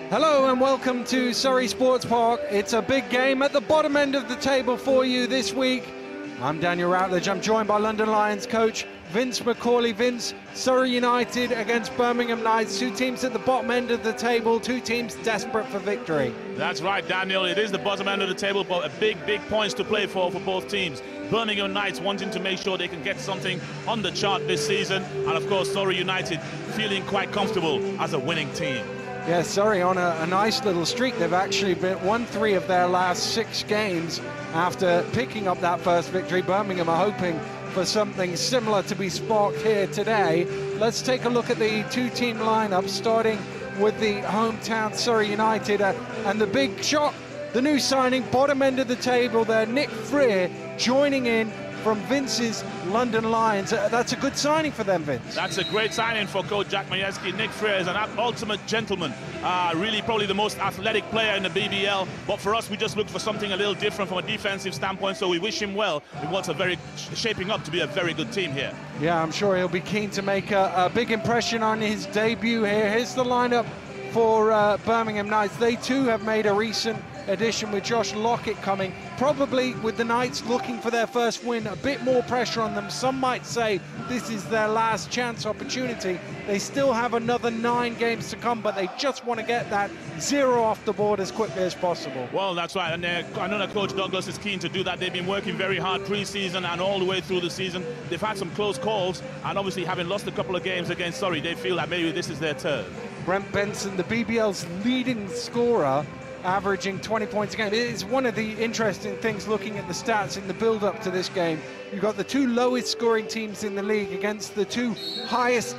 Hello and welcome to Surrey Sports Park. It's a big game at the bottom end of the table for you this week. I'm Daniel Routledge. I'm joined by London Lions coach Vince McCauley. Vince, Surrey United against Birmingham Knights, two teams at the bottom end of the table, two teams desperate for victory. That's right, Daniel. It is the bottom end of the table, but a big points to play for both teams. Birmingham Knights wanting to make sure they can get something on the chart this season, and of course Surrey United feeling quite comfortable as a winning team. Yeah, Surrey on a nice little streak. They've actually won 3 of their last 6 games after picking up that first victory. Birmingham are hoping for something similar to be sparked here today. Let's take a look at the two-team lineup, starting with the hometown Surrey United and the big shot, the new signing, bottom end of the table there, Nick Freer joining in from Vince's London Lions. That's a good signing for them, Vince. That's a great signing for coach Jack Majewski. Nick Freer is an ultimate gentleman, really probably the most athletic player in the BBL, but for us we just looked for something a little different from a defensive standpoint, so we wish him well in what's shaping up to be a very good team here. Yeah, I'm sure he'll be keen to make a big impression on his debut here. Here's the lineup for Birmingham Knights. They too have made a recent addition with Josh Lockett coming, probably with the Knights looking for their first win, a bit more pressure on them. Some might say this is their last chance opportunity. They still have another 9 games to come, but they just want to get that 0 off the board as quickly as possible. Well, that's right, and I know that Coach Douglas is keen to do that. They've been working very hard pre-season and all the way through the season. They've had some close calls, and obviously having lost a couple of games against Surrey, they feel that maybe this is their turn. Brent Benson, the BBL's leading scorer, averaging 20 points a game. It is one of the interesting things looking at the stats in the build-up to this game. You've got the 2 lowest scoring teams in the league against the 2 highest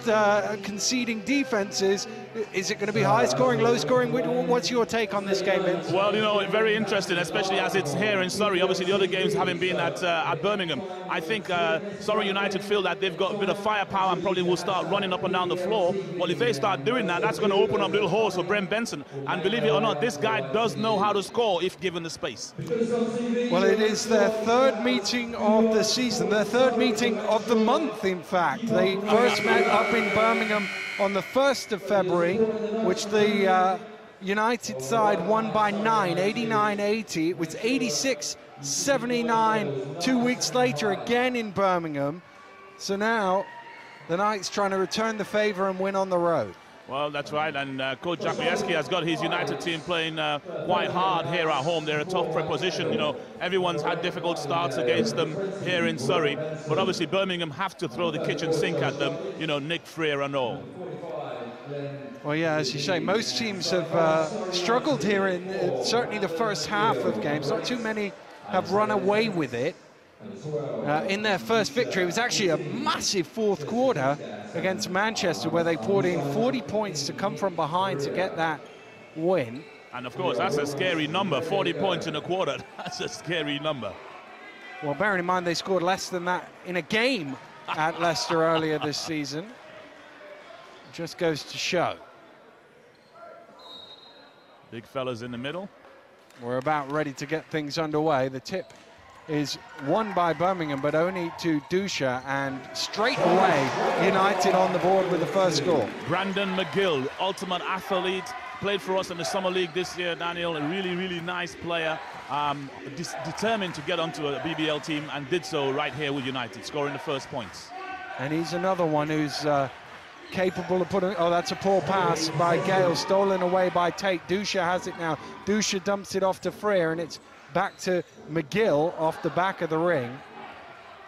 conceding defenses. Is it going to be high scoring, low scoring? What's your take on this game, Vince? Well, you know, very interesting, especially as it's here in Surrey. Obviously, the other games having been at Birmingham. I think Surrey United feel that they've got a bit of firepower and probably will start running up and down the floor. Well, if they start doing that, that's going to open up little holes for Brent Benson. And believe it or not, this guy does know how to score if given the space. Well, it is their 3rd meeting of the season, their 3rd meeting of the month, in fact. They first met up in Birmingham on the 1st of February, which the United side won by 9, 89-80. It was 86-79 2 weeks later, again in Birmingham. So now the Knights trying to return the favour and win on the road. Well, that's right, and Coach Jack Majewski has got his United team playing quite hard here at home. They're a tough preposition, you know. Everyone's had difficult starts against them here in Surrey, but obviously Birmingham have to throw the kitchen sink at them, you know, Nick Freer and all. Well, yeah, as you say, most teams have struggled here in certainly the first half of games. Not too many have run away with it. In their first victory, it was actually a massive 4th quarter against Manchester, where they poured in 40 points to come from behind to get that win. And of course, that's a scary number, 40 points in a quarter. That's a scary number. Well, bearing in mind they scored less than that in a game at Leicester earlier this season. Just goes to show. Big fellas in the middle. We're about ready to get things underway. The tip is won by Birmingham, but only to Dusha, and straight away United on the board with the first score. Brandon McGill, ultimate athlete, played for us in the Summer League this year, Daniel, a really nice player, determined to get onto a BBL team, and did so right here with United, scoring the first points. And he's another one who's capable of putting, oh, that's a poor pass by Gale, stolen away by Tate. Dusha has it now. Dusha dumps it off to Freer, and it's back to McGill off the back of the ring.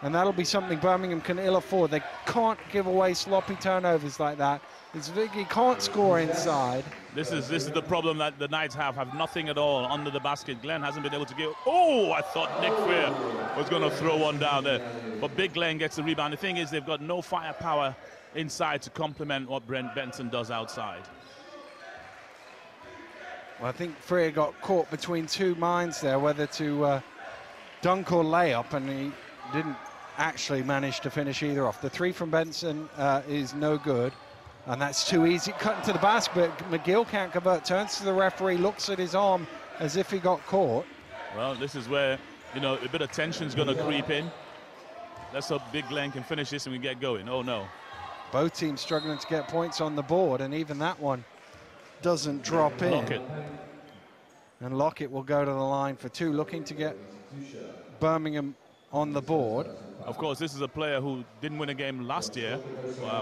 And that'll be something Birmingham can ill afford. They can't give away sloppy turnovers like that. He can't score inside. This is the problem that the Knights have nothing at all under the basket. Glenn hasn't been able to give. Oh, I thought Nick Freer was going to throw one down there. But Big Glenn gets the rebound. The thing is, they've got no firepower inside to complement what Brent Benson does outside. Well, I think Freer got caught between 2 minds there, whether to dunk or lay up, and he didn't actually manage to finish either off. The 3 from Benson is no good, and that's too easy. Cutting to the basket, McGill can't convert, turns to the referee, looks at his arm as if he got caught. Well, this is where, you know, a bit of tension's going to creep in. Let's hope Big Glenn can finish this and we get going. Oh, no. Both teams struggling to get points on the board, and even that one doesn't drop in. Lockett. And Lockett will go to the line for 2, looking to get Birmingham on the board. Of course, this is a player who didn't win a game last year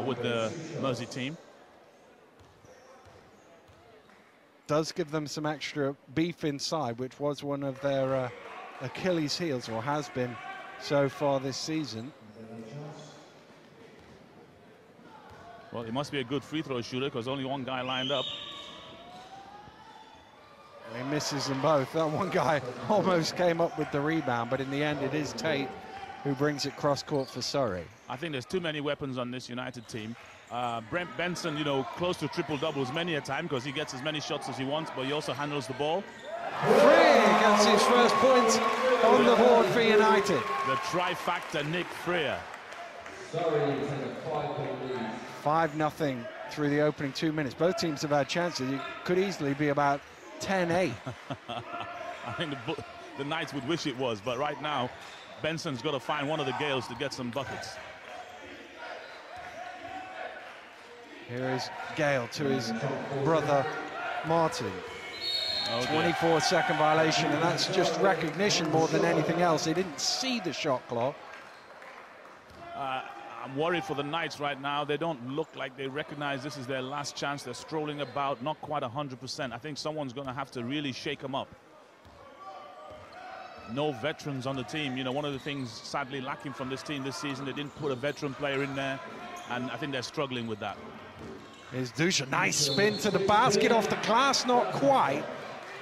with the Mersey team. Does give them some extra beef inside, which was one of their Achilles heels, or has been so far this season. Well, he must be a good free throw shooter because only one guy lined up. He misses them both. That one guy almost came up with the rebound, but in the end it is Tate who brings it cross court for Surrey. I think there's too many weapons on this United team. Brent Benson, you know, close to triple doubles many a time because he gets as many shots as he wants, but he also handles the ball. Freer gets his first points on the board for United. The trifactor Nick Freer. 5-0 through the opening 2 minutes. Both teams have had chances. It could easily be about 10-8. I think the Knights would wish it was, but right now, Benson's got to find one of the Gales to get some buckets. Here is Gale to his brother Martin. 24-second violation, and that's just recognition more than anything else. They didn't see the shot clock. I'm worried for the Knights right now. They don't look like they recognize this is their last chance. They're strolling about, not quite 100%. I think someone's going to have to really shake them up. No veterans on the team. You know, one of the things sadly lacking from this team this season, they didn't put a veteran player in there, and I think they're struggling with that. Here's Dusha, nice spin to the basket, off the glass, not quite,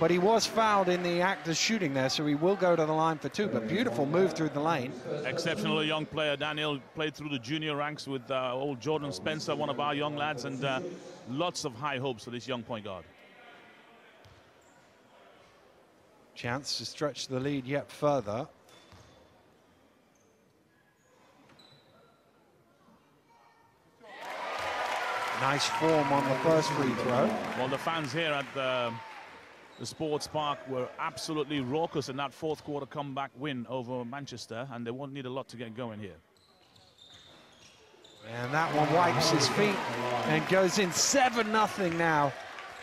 but he was fouled in the act of shooting there, so he will go to the line for 2, but beautiful move through the lane. Exceptional young player. Daniel played through the junior ranks with old Jordan Spencer, one of our young lads, and lots of high hopes for this young point guard. Chance to stretch the lead yet further. Nice form on the first free throw. Well, the fans here at the Sports Park were absolutely raucous in that fourth quarter comeback win over Manchester, and they won't need a lot to get going here. And that one wipes his feet and goes in. 7-0 now.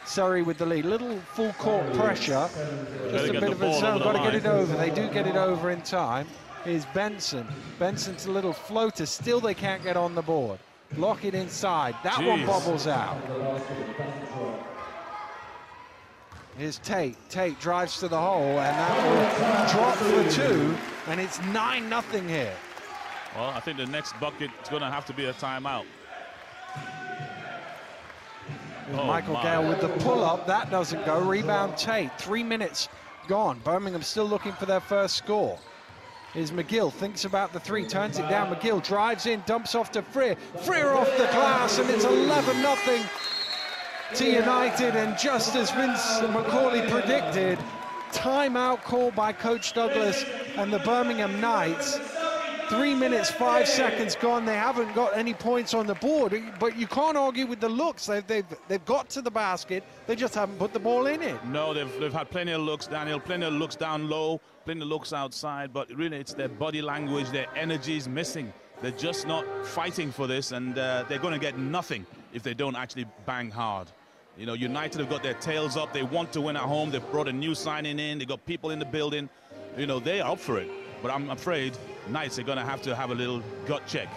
Surrey with the lead. Little full court pressure. Just a bit of a zone. Got to get it over. They do get it over in time. Here's Benson. Benson's a little floater. Still they can't get on the board. Lock it inside. That one bobbles out. Here's Tate. Tate drives to the hole, and that will drop for 2, and it's 9-0 here. Well, I think the next bucket is going to have to be a timeout. Michael Gale with the pull-up. That doesn't go. Rebound Tate. 3 minutes gone. Birmingham still looking for their first score. Here's McGill, thinks about the 3, turns it down. McGill drives in, dumps off to Freer. Freer off the glass, and it's 11-0 to United. And just as Vince McCauley predicted, timeout called by Coach Douglas and the Birmingham Knights. 3 minutes, 5 seconds gone. They haven't got any points on the board, but you can't argue with the looks. They've got to the basket. They just haven't put the ball in it. No, they've had plenty of looks, Daniel, plenty of looks down low, plenty of looks outside, but really it's their body language, their energy is missing. They're just not fighting for this, and they're going to get nothing if they don't actually bang hard. You know, United have got their tails up. They want to win at home. They've brought a new signing in. They've got people in the building. You know, they are up for it. But I'm afraid Knights are going to have a little gut check.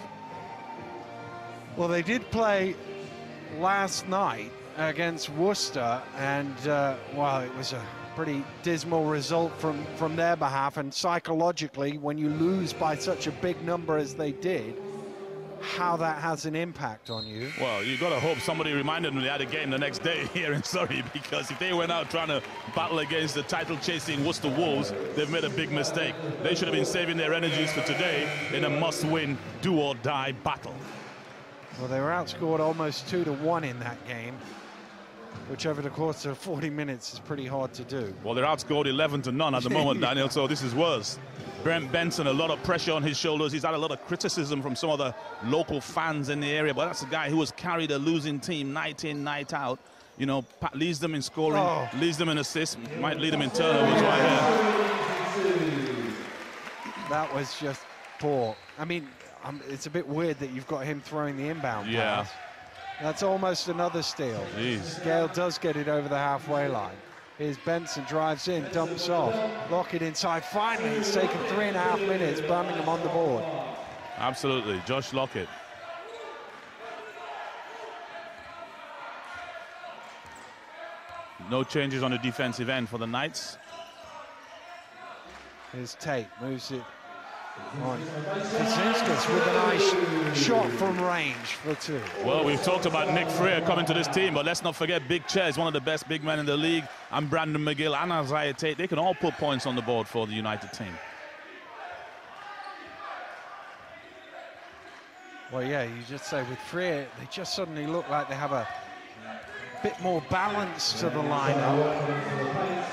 Well, they did play last night against Worcester, and well, it was a pretty dismal result from their behalf. And psychologically, when you lose by such a big number as they did, how that has an impact on you. Well, you've got to hope somebody reminded them they had a game the next day here in Surrey, because if they went out trying to battle against the title-chasing Worcester Wolves, they've made a big mistake. They should have been saving their energies for today in a must-win, do-or-die battle. Well, they were outscored almost 2-1 in that game, which over the course of 40 minutes is pretty hard to do. Well, they're outscored 11-0 at the moment, Daniel, so this is worse. Brent Benson, a lot of pressure on his shoulders. He's had a lot of criticism from some of the local fans in the area, but that's a guy who has carried a losing team night in, night out. You know, leads them in scoring, leads them in assists, might lead them in turnovers right here. That was just poor. I mean, it's a bit weird that you've got him throwing the inbound pass. That's almost another steal. Jeez. Gale does get it over the halfway line. Here's Benson, drives in, dumps off. Lockett inside. Finally, it's taken 3.5 minutes. Birmingham on the board. Absolutely, Josh Lockett. No changes on the defensive end for the Knights. Here's Tate, moves it on. Kaczynskis with a nice shot from range for 2. Well, we've talked about Nick Freer coming to this team, but let's not forget Big Chair is one of the best big men in the league, and Brandon McGill and Isaiah Tate. They can all put points on the board for the United team. Well, yeah, you just say with Freer, they just suddenly look like they have a bit more balance to the lineup.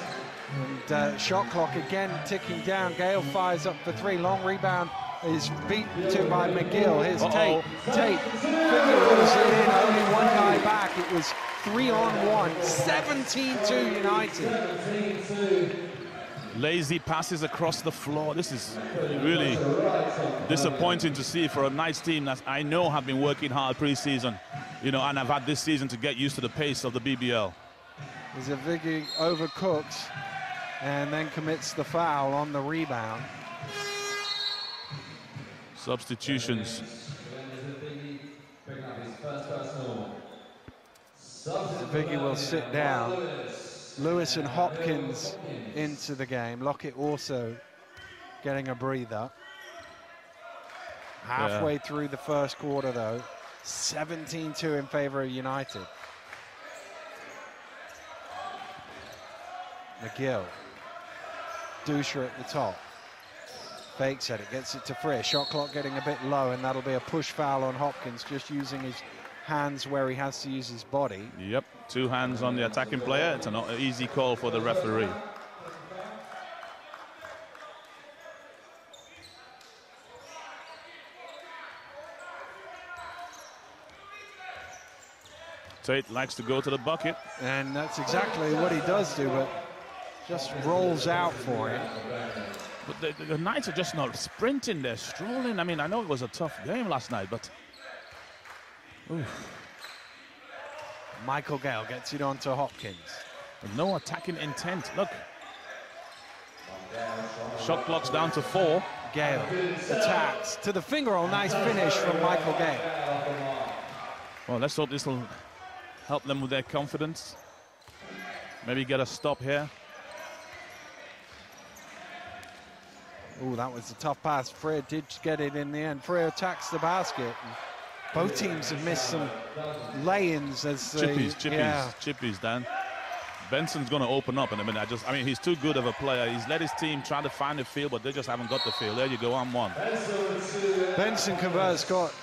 And shot clock again ticking down. Gale fires up for 3. Long rebound is beaten to by McGill. Here's Tate. Tate figures it in. Only one guy back. It was 3-on-1. 17-2 United. Lazy passes across the floor. This is really disappointing to see for a Knights team that I know have been working hard pre-season, you know, and have had this season to get used to the pace of the BBL. Zavigi overcooks and then commits the foul on the rebound. Substitutions. Zavigi will sit down. Lewis and Hopkins into the game. Lockett also getting a breather. Halfway through the first quarter, though. 17-2 in favor of United. McGill. Dusha at the top. Fakes at it, gets it to Freer. Shot clock getting a bit low, and that'll be a push foul on Hopkins, just using his hands where he has to use his body. Yep, 2 hands on the attacking player. It's an easy call for the referee. Tate likes to go to the bucket. And that's exactly what he does do, but just rolls out for him. But the Knights are just not sprinting, they're strolling. I mean, I know it was a tough game last night, but... Oof. Michael Gale gets it on to Hopkins. But no attacking intent, look. Shot clock's down to 4. Gale attacks to the finger roll. Nice finish from Michael Gale. Well, let's hope this will help them with their confidence. Maybe get a stop here. Oh, that was a tough pass. Freer did get it in the end. Freer attacks the basket. Both teams have missed some lay-ins as chippies, Dan. Benson's going to open up in a minute. I mean, he's too good of a player. He's led his team try to find the field, but they just haven't got the field. There you go, on 1. Benson converts, got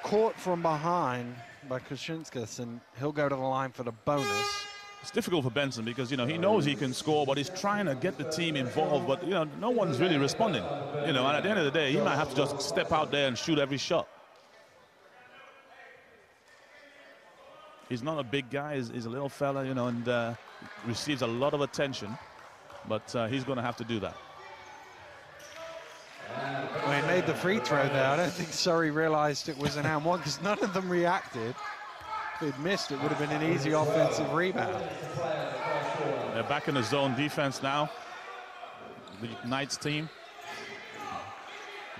caught from behind by Kaczynskis, and he'll go to the line for the bonus. It's difficult for Benson because, you know, he knows he can score, but he's trying to get the team involved, but, you know, no one's really responding. You know, and at the end of the day, he might have to just step out there and shoot every shot. He's not a big guy, he's a little fella, you know, and receives a lot of attention, but he's going to have to do that. Well, he made the free throw there. I don't think Surrey realized it was an and 1 because none of them reacted. If he'd missed, it would have been an easy offensive rebound. They're back in the zone defense now. The Knights team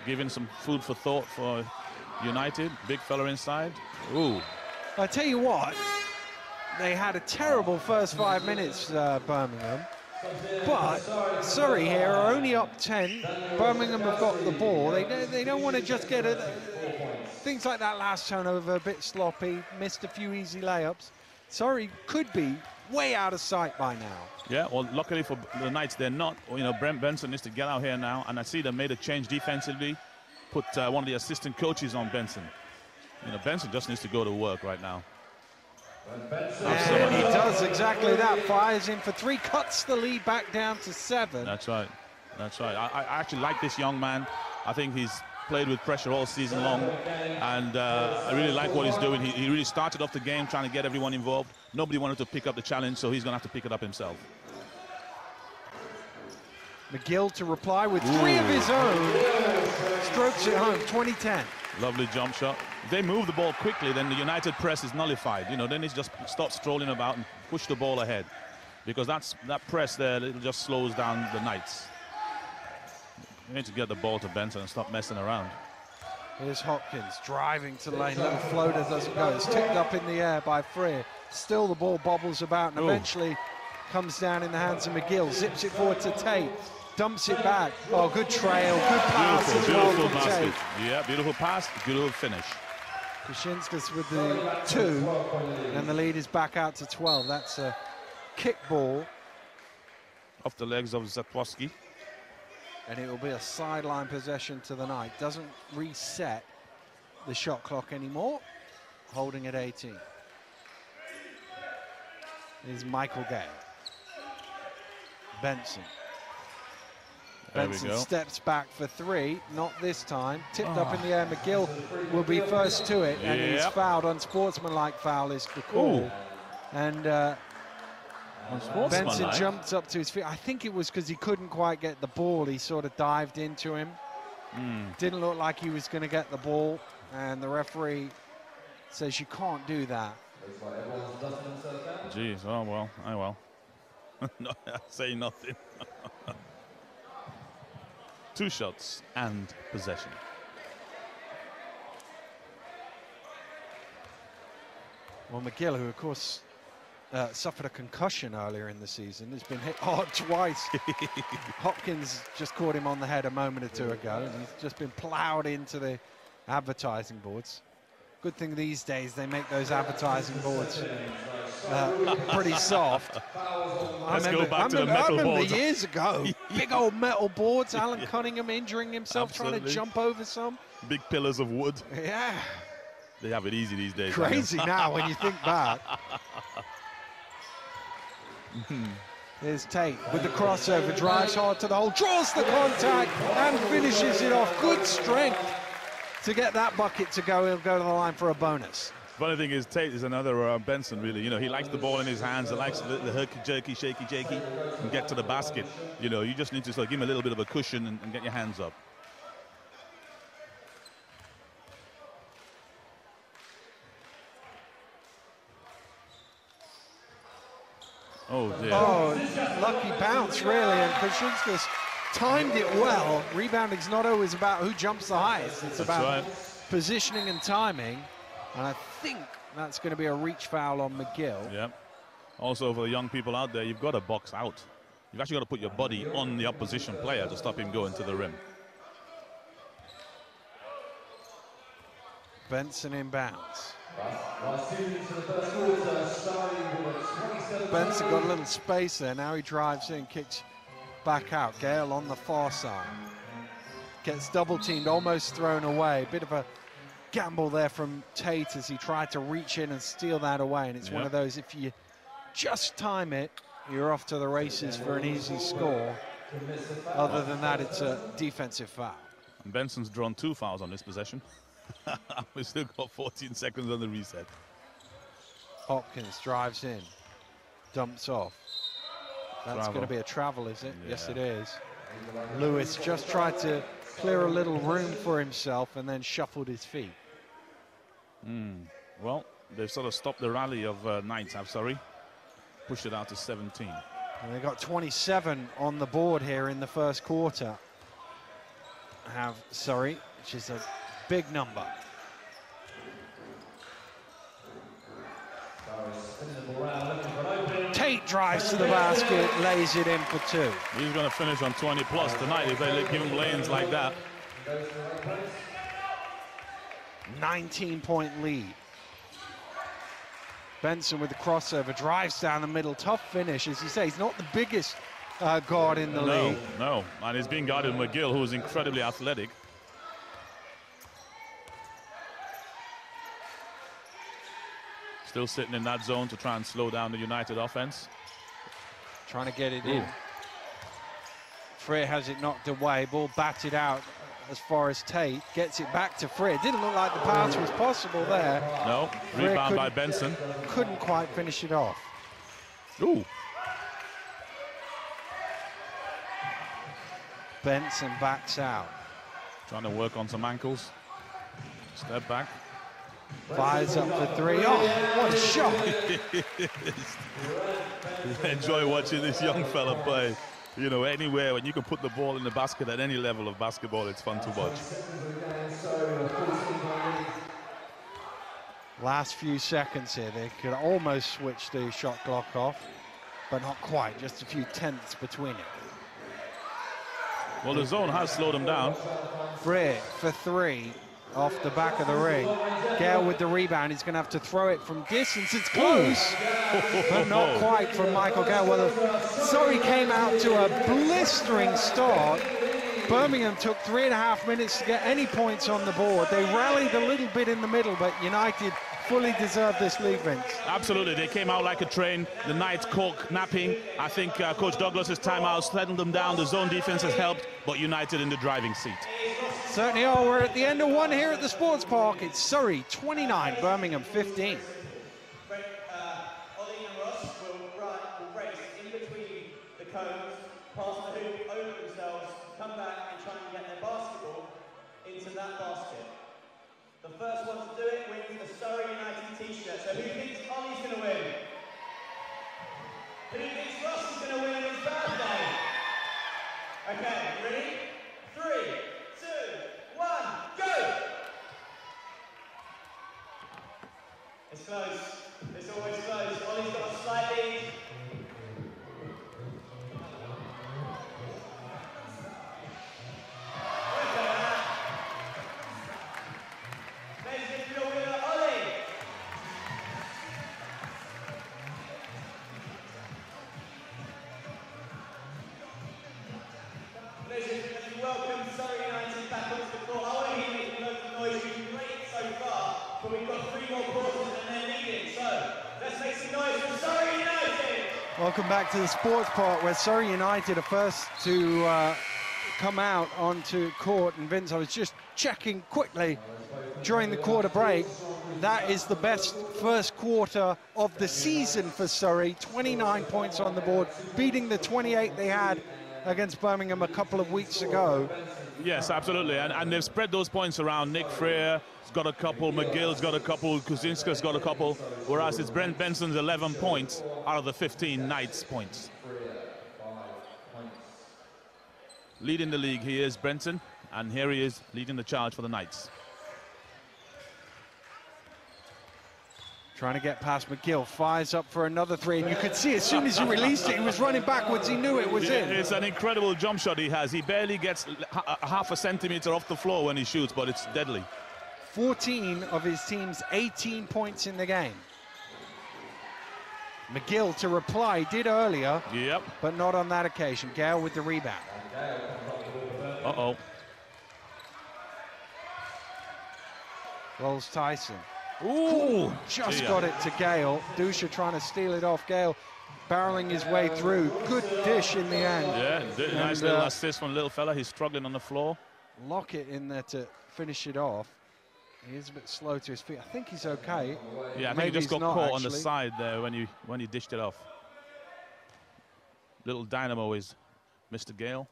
giving some food for thought for United. Big fella inside. Ooh. I tell you what, they had a terrible first 5 minutes, Birmingham. But Surrey here are only up 10. Birmingham have got the ball. They don't want to just get it. Things like that last turnover, a bit sloppy, missed a few easy layups. Surrey could be way out of sight by now. Yeah, well, luckily for the Knights, they're not. You know, Brent Benson needs to get out here now, and I see they made a change defensively, put one of the assistant coaches on Benson. You know, Benson just needs to go to work right now. And he does exactly that. Fires in for 3, cuts the lead back down to 7. That's right. That's right. I actually like this young man. I think he's played with pressure all season long, and I really like what he's doing. He really started off the game trying to get everyone involved. Nobody wanted to pick up the challenge, so he's going to have to pick it up himself. McGill to reply with 3 of his own. Strokes it home, 20-10. Lovely jump shot. If they move the ball quickly, then the United press is nullified. You know, then it's just stop strolling about and push the ball ahead. Because that press there, it just slows down the Knights. You need to get the ball to Benson and stop messing around. Here's Hopkins driving to the lane. Little floater doesn't go. It's tipped up in the air by Freer. Still the ball bobbles about and eventually comes down in the hands of McGill. Zips it forward to Tate. Dumps it back. Oh, good trail. Good pass as well from Tate. Yeah, beautiful pass. Beautiful finish. Kushinskas with the 2. And the lead is back out to 12. That's a kick ball. Off the legs of Zatwowski. And it will be a sideline possession to the Knight. Doesn't reset the shot clock anymore. Holding at 18. Is Michael Gale. Benson. Benson steps back for 3. Not this time. Tipped up in the air. McGill will be first to it. And he's fouled. Unsportsmanlike foul is the call. And Benson jumped up to his feet. I think it was because he couldn't quite get the ball. He sort of dived into him. Didn't look like he was going to get the ball. And the referee says you can't do that. Jeez, oh well, I will. No, I say nothing. 2 shots and possession. Well, McGill, who of course suffered a concussion earlier in the season, has been hit hard twice. Hopkins just caught him on the head a moment or 2 ago, and he's just been ploughed into the advertising boards. Good thing these days they make those advertising boards pretty soft. Let's go back to the metal boards. Years ago, big old metal boards. Alan Cunningham injuring himself trying to jump over some. Big pillars of wood. Yeah. They have it easy these days. Crazy now when you think back. Here's Tate with the crossover, drives hard to the hole, draws the contact and finishes it off. Good strength to get that bucket to go. He'll go to the line for a bonus. Funny thing is, Tate is another Benson, really. You know, he likes the ball in his hands. He likes the herky-jerky, shaky-jakey, and get to the basket. You know, you just need to sort of give him a little bit of a cushion and get your hands up. Oh, dear. Oh, lucky bounce, really, and Kushinskas timed it well. Rebounding's not always about who jumps the highest. It's about positioning and timing. And I think that's going to be a reach foul on McGill. Yeah. Also, for the young people out there, you've got to box out. You've actually got to put your body on the opposition player to stop him going to the rim. Benson inbounds. Benson got a little space there. Now he drives in, kicks back out. Gale on the far side. Gets double teamed, almost thrown away. Bit of a gamble there from Tate as he tried to reach in and steal that away. And it's one of those, if you just time it, you're off to the races for an easy score. Other than that, it's a defensive foul. And Benson's drawn 2 fouls on this possession. We've still got 14 seconds on the reset. Hopkins drives in, dumps off. That's going to be a travel, is it? Yeah. Yes, it is. Lewis just tried to clear a little room for himself and then shuffled his feet. Well, they've sort of stopped the rally of Knights, have Surrey. Pushed it out to 17. And they got 27 on the board here in the first quarter. Have Surrey, which is a big number. Tate drives to the basket, lays it in for 2. He's going to finish on 20 plus tonight if they give him lanes like that. 19-point lead. Benson with the crossover, drives down the middle, tough finish. As you say, he's not the biggest guard in the league. No, and he's being guarded by McGill, who is incredibly athletic. Still sitting in that zone to try and slow down the United offense. Trying to get it in. Freer has it knocked away, ball batted out as far as Tate, gets it back to Freer. Didn't look like the pass was possible there. No, rebound by Benson. Couldn't quite finish it off. Ooh. Benson backs out. Trying to work on some ankles. Step back. Fires up for three. Oh, what a shot! Enjoy watching this young fella play. You know, anywhere when you can put the ball in the basket at any level of basketball, it's fun to watch. Last few seconds here, they could almost switch the shot clock off, but not quite, just a few tenths between it. Well, the zone has slowed them down. Freer for three off the back of the ring. Gale with the rebound. He's going to have to throw it from distance. It's close, but not quite from Michael Gale. Well, Surrey came out to a blistering start. Birmingham took 3.5 minutes to get any points on the board. They rallied a little bit in the middle, but United fully deserved this lead, Vince. Absolutely, they came out like a train. The Knights caught napping. I think Coach Douglas's timeout settled them down. The zone defense has helped, but United in the driving seat. Certainly are. We're at the end of one here at the Sports Park. It's Surrey 29, Birmingham 15. Ollie and Ross will race in between the cones, pass the hoop over themselves, come back and try and get their basketball into that basket. The first one to do it wins the Surrey United t-shirt. So who thinks Ollie's going to win? Who thinks Ross is going to win on his birthday? Okay, ready? 3, 2, 1, go! It's close. It's always close. Ollie's got a slight lead. Welcome Surrey United back onto the court. I want to hear you make the noise. You've been great so far, but we've got 3 more quarters and they're leading. So let's make some noise for Surrey United. Welcome back to the Sports Park, where Surrey United are first to come out onto court. And Vince, I was just checking quickly during the quarter break. That is the best first quarter of the season for Surrey. 29 points on the board, beating the 28 they had against Birmingham a couple of weeks ago. Yes, absolutely, and they've spread those points around. Nick Freer's got a couple, McGill's got a couple, Kuzinska's got a couple, whereas it's Brent Benson's 11 points out of the 15 Knights points. Leading the league, he is Brenton, and here he is leading the charge for the Knights. Trying to get past McGill, fires up for another three, and you could see as soon as he released it, he was running backwards, he knew it was in. It's an incredible jump shot he has. He barely gets half a centimeter off the floor when he shoots, but it's deadly. 14 of his team's 18 points in the game. McGill to reply, did earlier, yep, but not on that occasion. Gale with the rebound. Uh-oh. Rolls Tyson. Ooh, just got it to Gale. Dusha trying to steal it off. Gale barreling his way through. Good dish in the end. Yeah, nice little assist from the little fella. He's struggling on the floor. Lockett in there to finish it off. He is a bit slow to his feet. I think he's okay. Yeah, I think he just got caught on the side there when you dished it off. Little dynamo is Mr. Gale.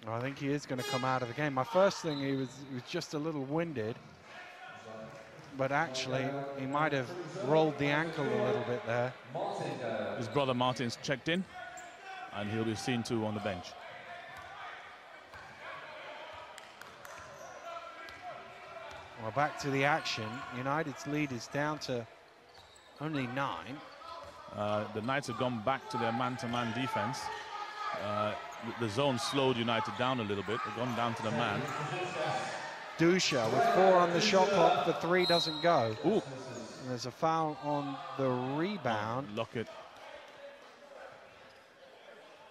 I think he is going to come out of the game. My first thing, he was just a little winded, but actually he might have rolled the ankle a little bit there. His brother Martin's checked in, and he'll be seen to on the bench. Well, back to the action. United's lead is down to only 9. The Knights have gone back to their man-to-man defense. The zone slowed United down a little bit. They've gone down to the man. Dusha with 4 on the shot clock, the 3 doesn't go. Ooh. And there's a foul on the rebound. Lockett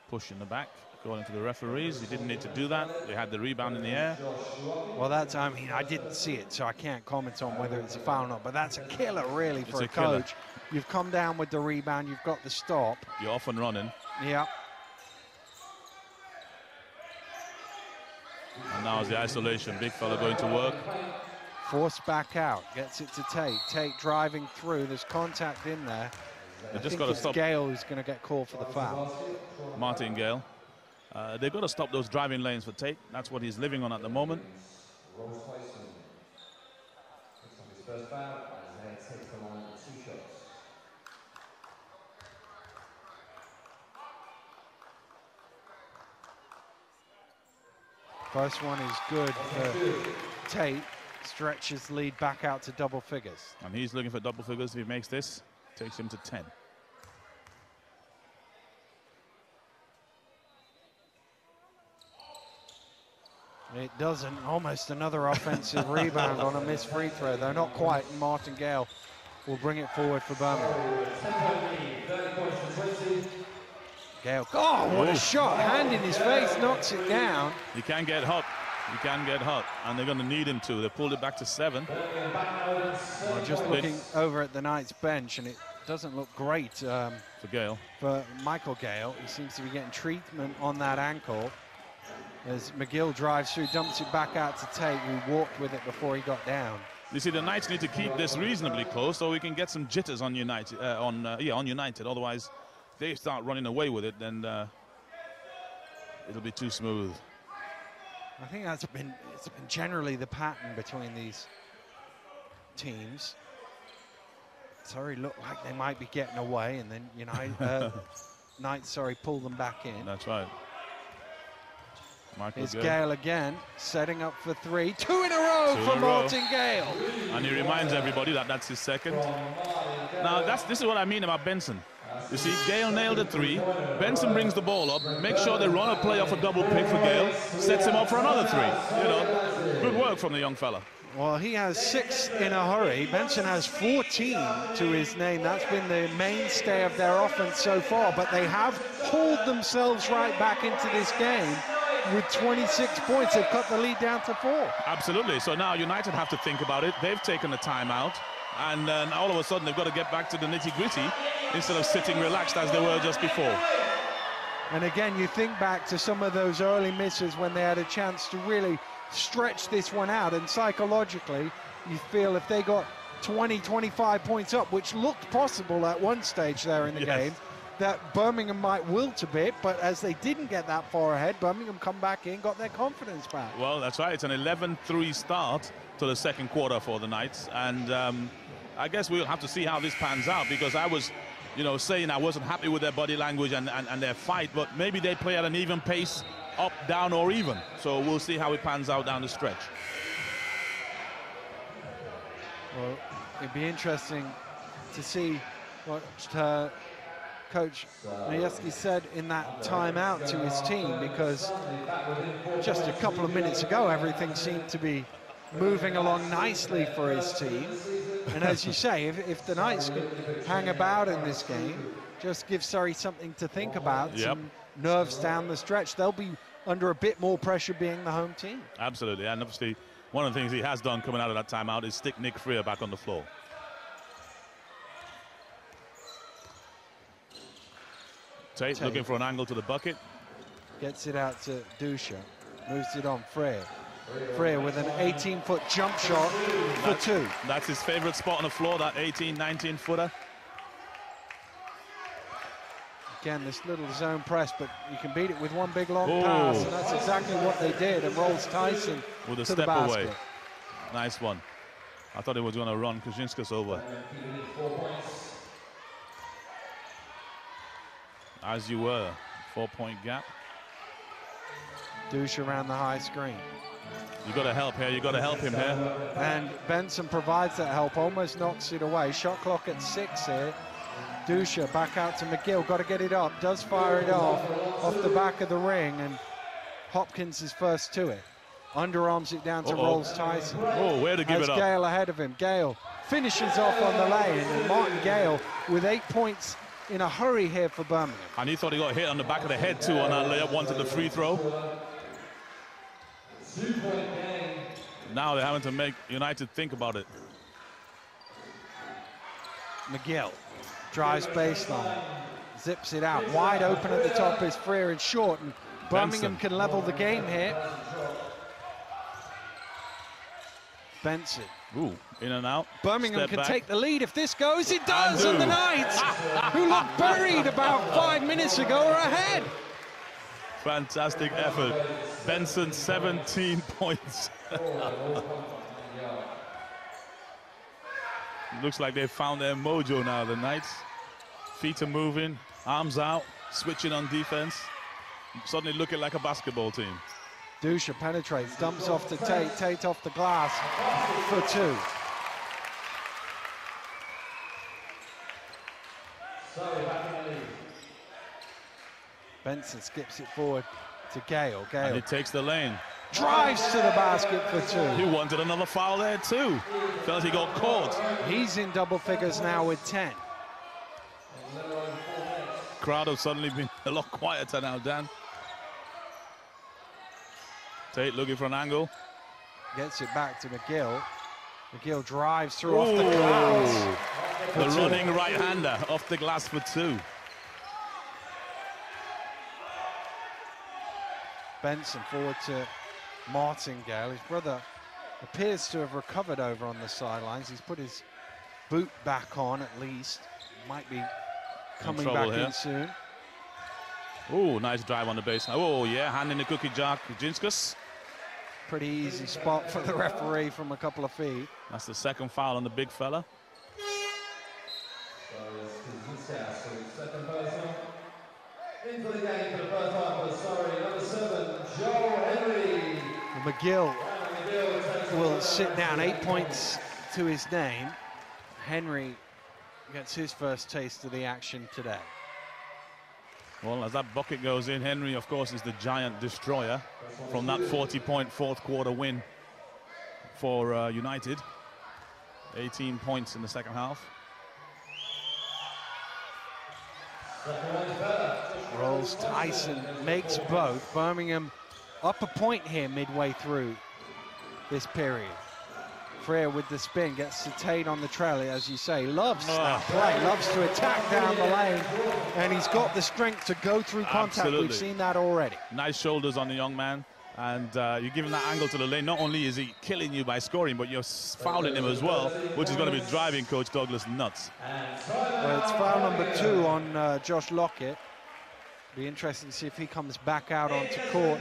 pushing the back, going to the referees. He didn't need to do that. They had the rebound in the air. Well, that's, I mean, I didn't see it, so I can't comment on whether it's a foul or not, but that's a killer, really, for a coach. You've come down with the rebound, you've got the stop. You're off and running. Yeah. And now it's the isolation. Big fella going to work. Forced back out. Gets it to Tate. Tate driving through. There's contact in there. They just got to stop. Gale who's going to get called for the foul. Martin Gale. They've got to stop those driving lanes for Tate. That's what he's living on at the moment. First foul, and takes the line with 2 shots. First one is good for Tate. Stretches lead back out to double figures. And he's looking for double figures. If he makes this, takes him to 10. It doesn't. Almost another offensive rebound on a missed free throw. They're not quite. Martin Gale will bring it forward for Birmingham. Gale. Oh, what a shot. Hand in his face, knocks it down. He can get hot. He can get hot. And they're going to need him to. They pulled it back to 7. Well, just looking over at the Knights bench, and it doesn't look great for Gale. For Michael Gale. He seems to be getting treatment on that ankle. As McGill drives through, dumps it back out to Tate, who walked with it before he got down. You see, the Knights need to keep this reasonably close so we can get some jitters on United. On United. Otherwise, if they start running away with it, then it'll be too smooth. I think it's been generally the pattern between these teams. Surrey look like they might be getting away, and then Knights, pull them back in. That's right. It's Gale again, setting up for 3. 2 in a row for Martin Gale. And he reminds everybody that that's his second. Now, this is what I mean about Benson. You see, Gale nailed a 3. Benson brings the ball up, makes sure they run a play off a double pick for Gale, sets him up for another 3. You know, good work from the young fella. Well, he has 6 in a hurry. Benson has 14 to his name. That's been the mainstay of their offense so far, but they have hauled themselves right back into this game. With 26 points, they've cut the lead down to 4. Absolutely. So now United have to think about it. They've taken a timeout, and then all of a sudden they've got to get back to the nitty-gritty instead of sitting relaxed as they were just before. And again, you think back to some of those early misses when they had a chance to really stretch this one out, and psychologically, you feel if they got 20, 25 points up, which looked possible at one stage there in the game, that Birmingham might wilt a bit, but as they didn't get that far ahead, Birmingham come back in, got their confidence back. Well, that's right. It's an 11-3 start to the second quarter for the Knights, and I guess we'll have to see how this pans out, because I was, saying I wasn't happy with their body language and their fight, but maybe they play at an even pace, up, down, or even. So we'll see how it pans out down the stretch. Well, it'd be interesting to see what Coach Majewski said in that timeout to his team, because just a couple of minutes ago everything seemed to be moving along nicely for his team. And as you say, if the Knights can hang about in this game, just give Surrey something to think about, some nerves down the stretch, they'll be under a bit more pressure being the home team. Absolutely, and obviously one of the things he has done coming out of that timeout is stick Nick Freer back on the floor. Tate looking for an angle to the bucket. Gets it out to Dusha. Moves it on Freer. Freer with an 18-foot jump shot for 2. That's his favorite spot on the floor, that 18, 19-footer. Again, this little zone press, but you can beat it with one big long pass, and that's exactly what they did. And rolls Tyson with a to step the basket. away. Nice one. I thought he was going to run Krasinskis over. As you were, 4-point gap. Douche around the high screen. You got to help here. You got to help him here. And Benson provides that help. Almost knocks it away. Shot clock at 6 here. Dusha back out to McGill. Got to get it up. Does fire it off the back of the ring, and Hopkins is first to it. Underarms it down to Rolls Tyson. Oh, where to give it up? Gale ahead of him. Gale finishes off on the lane, and Martin Gale with 8 points in a hurry here for Birmingham. And he thought he got hit on the back of the head too on that layup, wanted the free throw. Now they're having to make United think about it. McGill drives baseline, zips it out. Wide open at the top is Freer and short, and Birmingham can level the game here. Benson. Ooh, in and out. Birmingham can take the lead if this goes. It does, and the Knights, who looked buried about 5 minutes ago, are ahead. Fantastic effort. Benson, 17 points. Looks like they've found their mojo now, the Knights. Feet are moving, arms out, switching on defense. Suddenly looking like a basketball team. Dusha penetrates, dumps off to Tate, Tate off the glass for 2. Benson skips it forward to Gale. Gale. And he takes the lane. Drives to the basket for 2. He wanted another foul there too. Felt he got caught. He's in double figures now with 10. Crowd have suddenly been a lot quieter now, Dan. Tate looking for an angle. Gets it back to McGill. McGill drives through off the glass. The running right-hander off the glass for 2. Benson forward to Martingale. His brother appears to have recovered over on the sidelines. He's put his boot back on at least. Might be coming back in soon. Oh, nice drive on the baseline. Oh, yeah, hand in the cookie jar, Kujinskas. Pretty easy spot for the referee from a couple of feet. That's the second foul on the big fella. Second person into the game for the first time for Surrey, number 7, Joe Henry. McGill will sit down, 8 points to his name. Henry gets his first taste of the action today. Well, as that bucket goes in, Henry, of course, is the giant destroyer from that 40-point fourth quarter win for United. 18 points in the second half. Rolls Tyson makes both. Birmingham up a point here midway through this period. Freer with the spin, gets to Tate on the trail, as you say, loves that play, loves to attack down the lane, and he's got the strength to go through contact. Absolutely. We've seen that already. Nice shoulders on the young man, and you give him that angle to the lane. Not only is he killing you by scoring, but you're fouling him as well, which is going to be driving Coach Douglas nuts. Well, it's foul number 2 on Josh Lockett. Be interesting to see if he comes back out onto court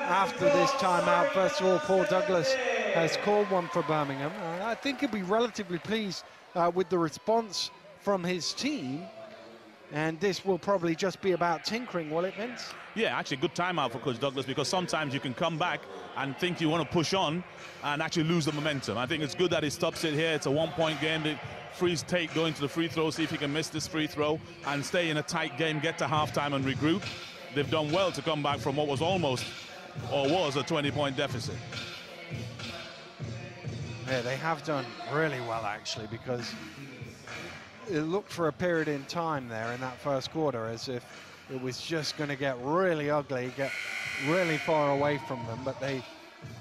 after this timeout. First of all, Paul Douglas has called one for Birmingham. I think he'll be relatively pleased with the response from his team. And this will probably just be about tinkering, will it, Vince? Yeah, actually, good timeout for Coach Douglas, because sometimes you can come back and think you want to push on and actually lose the momentum. I think it's good that he stops it here. It's a one-point game. The freeze Tate going to the free throw, see if he can miss this free throw and stay in a tight game, get to halftime and regroup. They've done well to come back from what was almost, or was, a 20-point deficit. Yeah, they have done really well, actually, because it looked for a period in time there in that first quarter as if it was just going to get really ugly, get really far away from them, but they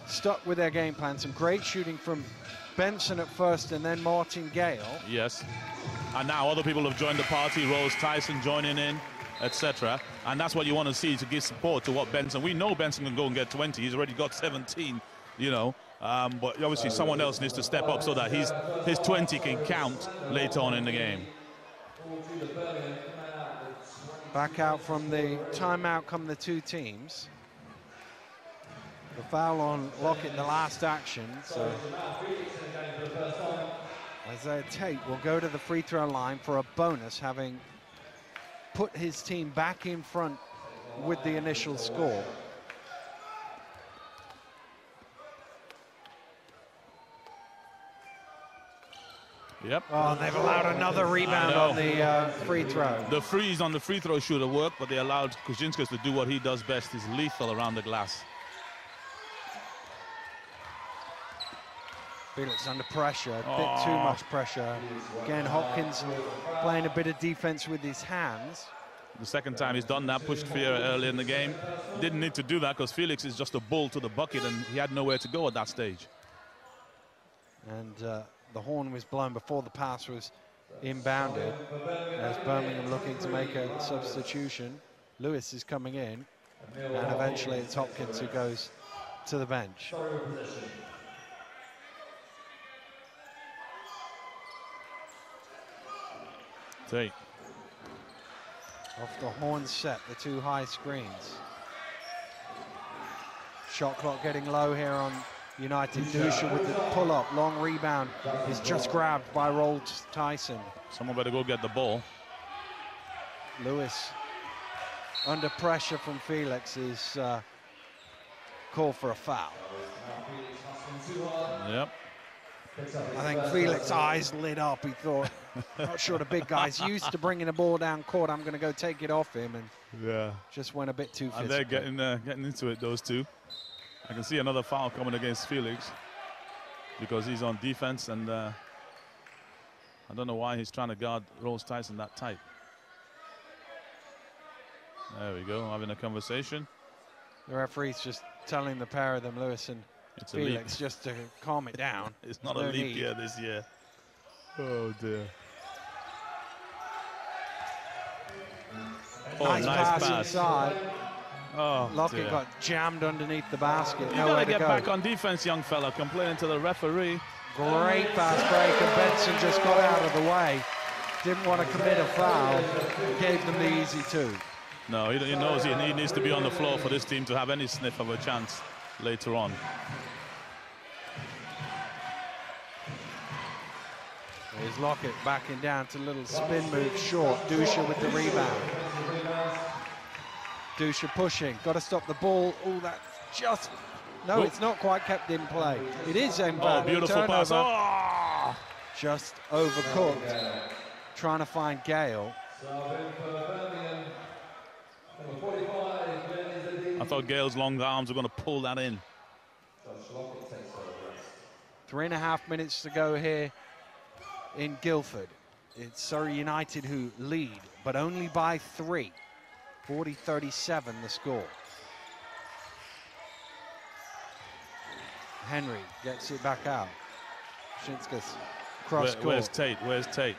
stuck with their game plan. Some great shooting from Benson at first and then Martin Gale. Yes, and now other people have joined the party, Rose Tyson joining in, etc. And that's what you want to see, to give support to what Benson. We know Benson can go and get 20. He's already got 17, you know. But obviously someone else needs to step up so that his 20 can count later on in the game. Back out from the timeout come the two teams. The foul on Lockett in the last action. So Isaiah Tate will go to the free throw line for a bonus, having put his team back in front with the initial score. Yep. Oh, they've allowed another rebound on the free throw. The freeze on the free throw should have worked, but they allowed Kujinskas to do what he does best. He's lethal around the glass. Felix under pressure, a bit too much pressure. Again, Hopkins playing a bit of defense with his hands. The second time he's done that, pushed Freer early in the game. Didn't need to do that because Felix is just a bull to the bucket and he had nowhere to go at that stage. And the horn was blown before the pass was inbounded, as Birmingham looking to make a substitution. Lewis is coming in, and eventually it's Hopkins who goes to the bench. Tate. Off the horn set, the two high screens. Shot clock getting low here on United. Dusha with the pull-up, long rebound is just grabbed by Rolls Tyson. Someone better go get the ball. Lewis under pressure from Felix is called for a foul. Yep. I think Felix's eyes lit up. He thought, not sure the big guy's used to bringing the ball down court. I'm going to go take it off him, and just went a bit too physical. And they're getting into it, those two. I can see another foul coming against Felix because he's on defense, and I don't know why he's trying to guard Rolls Tyson that tight. There we go, having a conversation. The referee's just telling the pair of them, Lewis and Felix, just to calm it down. It's not a leap year this year. Oh dear. Nice pass inside. Oh, Lockett got jammed underneath the basket. You gotta get back on defense, young fella. Complaining to the referee. Great fast break, and Benson just got out of the way. Didn't want to commit a foul. Gave them the easy two. No, he knows he needs to be on the floor for this team to have any sniff of a chance later on. Here's Lockett backing down to a little spin move short. Dusha with the rebound. Dusha pushing, got to stop the ball. Oh, that's just... No, it's not quite kept in play. It is in play. Oh, beautiful pass. Oh! Just overcooked. Trying to find Gale. I thought Gale's long arms were going to pull that in. 3.5 minutes to go here in Guildford. It's Surrey United who lead, but only by 3. 40-37 the score. Henry gets it back out. Shinskas cross court. Where's Tate? Where's Tate?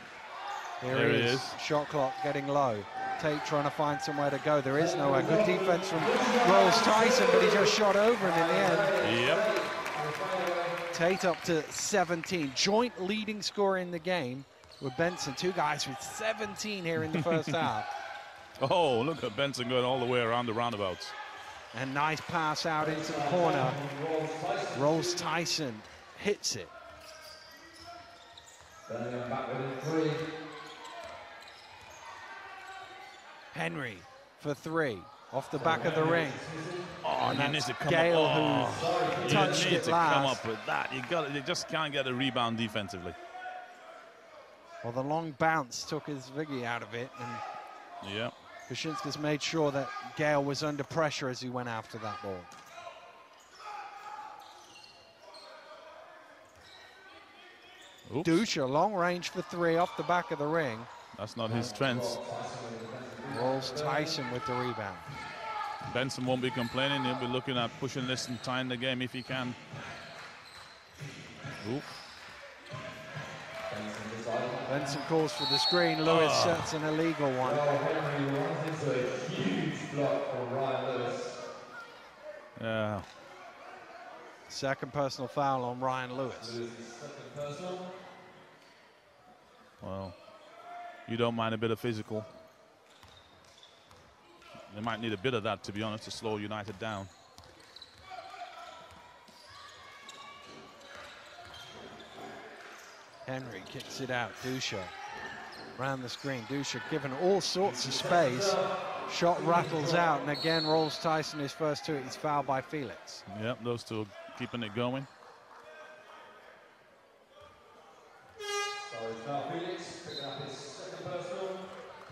There he is. Shot clock getting low. Tate trying to find somewhere to go. There is nowhere. Good defense from Rolls Tyson, but he just shot over him in the end. Yep. Tate up to 17. Joint leading scorer in the game with Benson. 2 guys with 17 here in the first half. Oh, look at Benson going all the way around the roundabouts. And nice pass out into the corner. Rolls Tyson hits it. Henry for 3 off the back of the ring. Oh, and that's Gale who touched it last. Come up with that. You just can't get a rebound defensively. Well, the long bounce took his Viggy out of it, and yeah, Kashinskas made sure that Gale was under pressure as he went after that ball. Oops. Dusha, long range for 3 off the back of the ring. That's not his strength. Rolls Tyson with the rebound. Benson won't be complaining. He'll be looking at pushing this and tying the game if he can. Oop. Benson calls for the screen. Lewis sets an illegal one. Yeah. Second personal foul on Ryan Lewis. Well, you don't mind a bit of physical. They might need a bit of that, to be honest, to slow United down. Henry kicks it out. Dusha around the screen. Dusha given all sorts of space. Shot rattles out, and again Rolls Tyson his first 2. He's fouled by Felix. Yep, those two are keeping it going.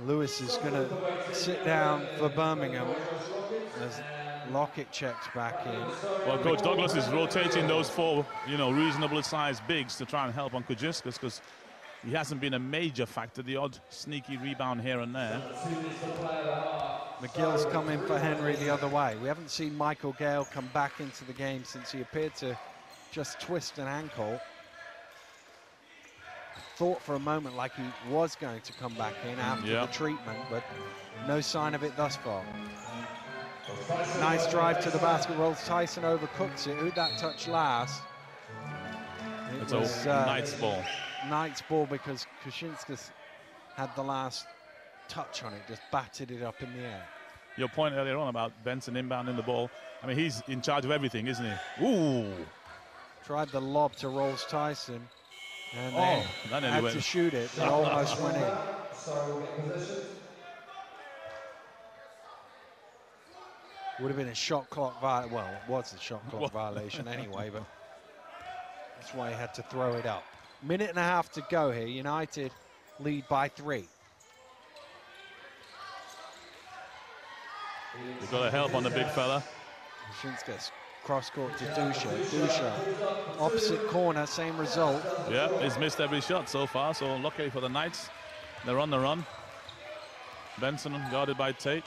Lewis is going to sit down for Birmingham as Lockett checks back in. Well, Coach Douglas is rotating those 4, reasonable sized bigs to try and help on Kujiskas, because he hasn't been a major factor. The odd sneaky rebound here and there. McGill's come in for Henry the other way. We haven't seen Michael Gale come back into the game since he appeared to just twist an ankle. Thought for a moment like he was going to come back in after the treatment, but no sign of it thus far. Nice drive to the basket. Rolls Tyson overcooks it. Who'd that touch last? It's a Knight's ball. Knight's ball, because Kashinskas had the last touch on it, just batted it up in the air. your point earlier on about Benson inbounding the ball. I mean, he's in charge of everything, isn't he? Ooh. Tried the lob to Rolls Tyson, and that they had to shoot it. It almost went in. Would have been a shot clock violation. Well, it was a shot clock violation anyway, but that's why he had to throw it up. Minute and a half to go here. United lead by 3. They've got to help on the big fella. Shinskas cross court to Dusha. Dusha, opposite corner, same result. Yeah, he's missed every shot so far, so luckily for the Knights, they're on the run. Benson guarded by Tate.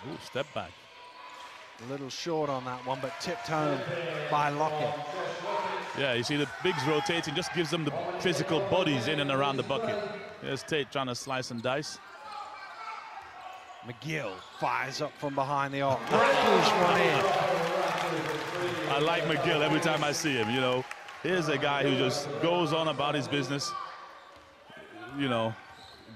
Ooh, step back. A little short on that one, but tipped home by Lockett. Yeah, you see the bigs rotating, just gives them the physical bodies in and around the bucket. Here's Tate trying to slice and dice. McGill fires up from behind the arc. Rattles one in. I like McGill every time I see him, you know. Here's a guy who just goes on about his business. You know,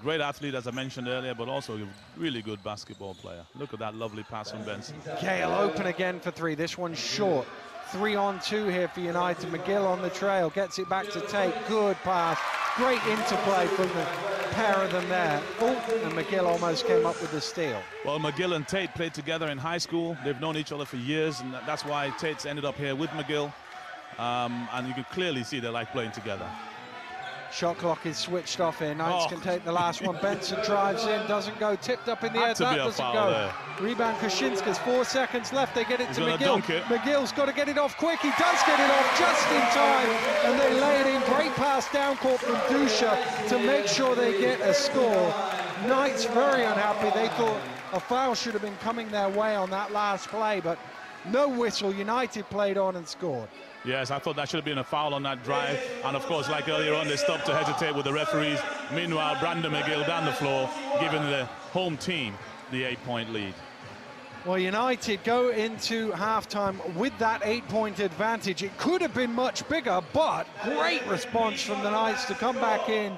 great athlete, as I mentioned earlier, but also a really good basketball player. Look at that lovely pass from Benson. Gale open again for 3. This one's short. 3-on-2 here for United. McGill on the trail, gets it back to Tate. Good pass. Great interplay from the pair of them there. Oh, and McGill almost came up with the steal. Well, McGill and Tate played together in high school. They've known each other for years, and that's why Tate's ended up here with McGill. And you can clearly see they like playing together. Shot clock is switched off here. Knights can take the last one. Benson drives in, doesn't go. Tipped up in the air. That doesn't go. There. Rebound Kushinskas. 4 seconds left. They get it to McGill. McGill's got to get it off quick. He does get it off just in time. And they lay it in. Great pass down court from Dusha to make sure they get a score. Knights very unhappy. They thought a foul should have been coming their way on that last play, but no whistle. United played on and scored. Yes, I thought that should have been a foul on that drive. And of course, like earlier on, they stopped to hesitate with the referees. Meanwhile, Brandon McGill down the floor, giving the home team the 8-point lead. Well, United go into halftime with that 8-point advantage. It could have been much bigger, but great response from the Knights to come back in.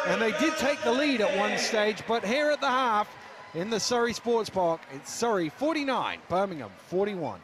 And they did take the lead at one stage, but here at the half, in the Surrey Sports Park, it's Surrey 49, Birmingham 41.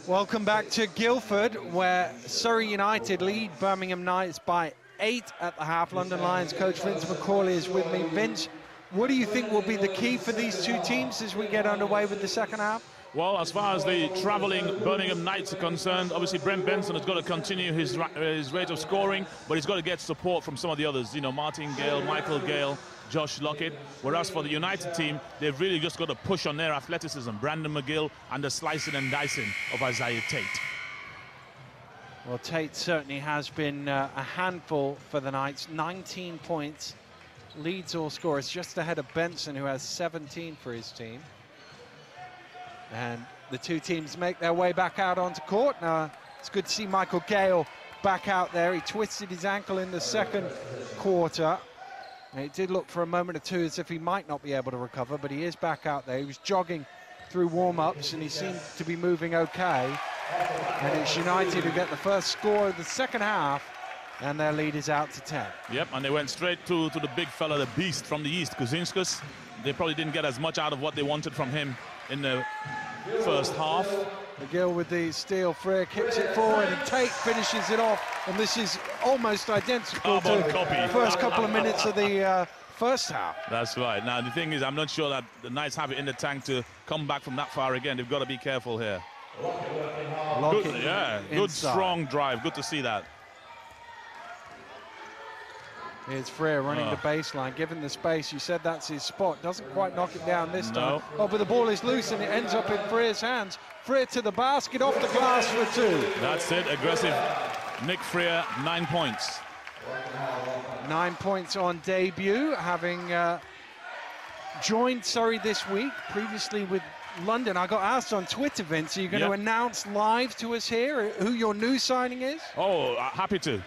Welcome back to Guildford, where Surrey United lead Birmingham Knights by 8 at the half. London Lions coach Vince McCauley is with me. Vince, what do you think will be the key for these two teams as we get underway with the second half? Well, as far as the travelling Birmingham Knights are concerned, obviously Brent Benson has got to continue his rate of scoring, but he's got to get support from some of the others, you know, Martin Gale, Michael Gale, Josh Lockett. Whereas for the United team, they've really just got to push on their athleticism, Brandon McGill and the slicing and dicing of Isaiah Tate. Well, Tate certainly has been a handful for the Knights. 19 points, leads all scorers, just ahead of Benson, who has 17 for his team. And the two teams make their way back out onto court. Now, it's good to see Michael Gale back out there. He twisted his ankle in the second quarter. And it did look for a moment or two as if he might not be able to recover, but he is back out there. He was jogging through warm-ups, and he seemed to be moving okay. And it's United who get the first score of the second half, and their lead is out to 10. Yep, and they went straight to the big fella, the beast from the east, Kuzinskas. They probably didn't get as much out of what they wanted from him in the first half. McGill with the steal, Freer kicks it forward, and Tate finishes it off. And this is almost identical to the first couple of minutes of the first half. That's right. Now, the thing is, I'm not sure that the Knights have it in the tank to come back from that far again. They've got to be careful here. Good strong drive. Good to see that. Here's Freer running the baseline, given the space. You said that's his spot. Doesn't quite knock it down this time. Oh, but the ball is loose and it ends up in Freer's hands. Freer to the basket, off the glass for 2. That's it. Aggressive Nick Freer, 9 points. 9 points on debut, having joined Surrey this week, previously with London. I got asked on Twitter, Vince, are you going to announce live to us here who your new signing is? Oh, happy to.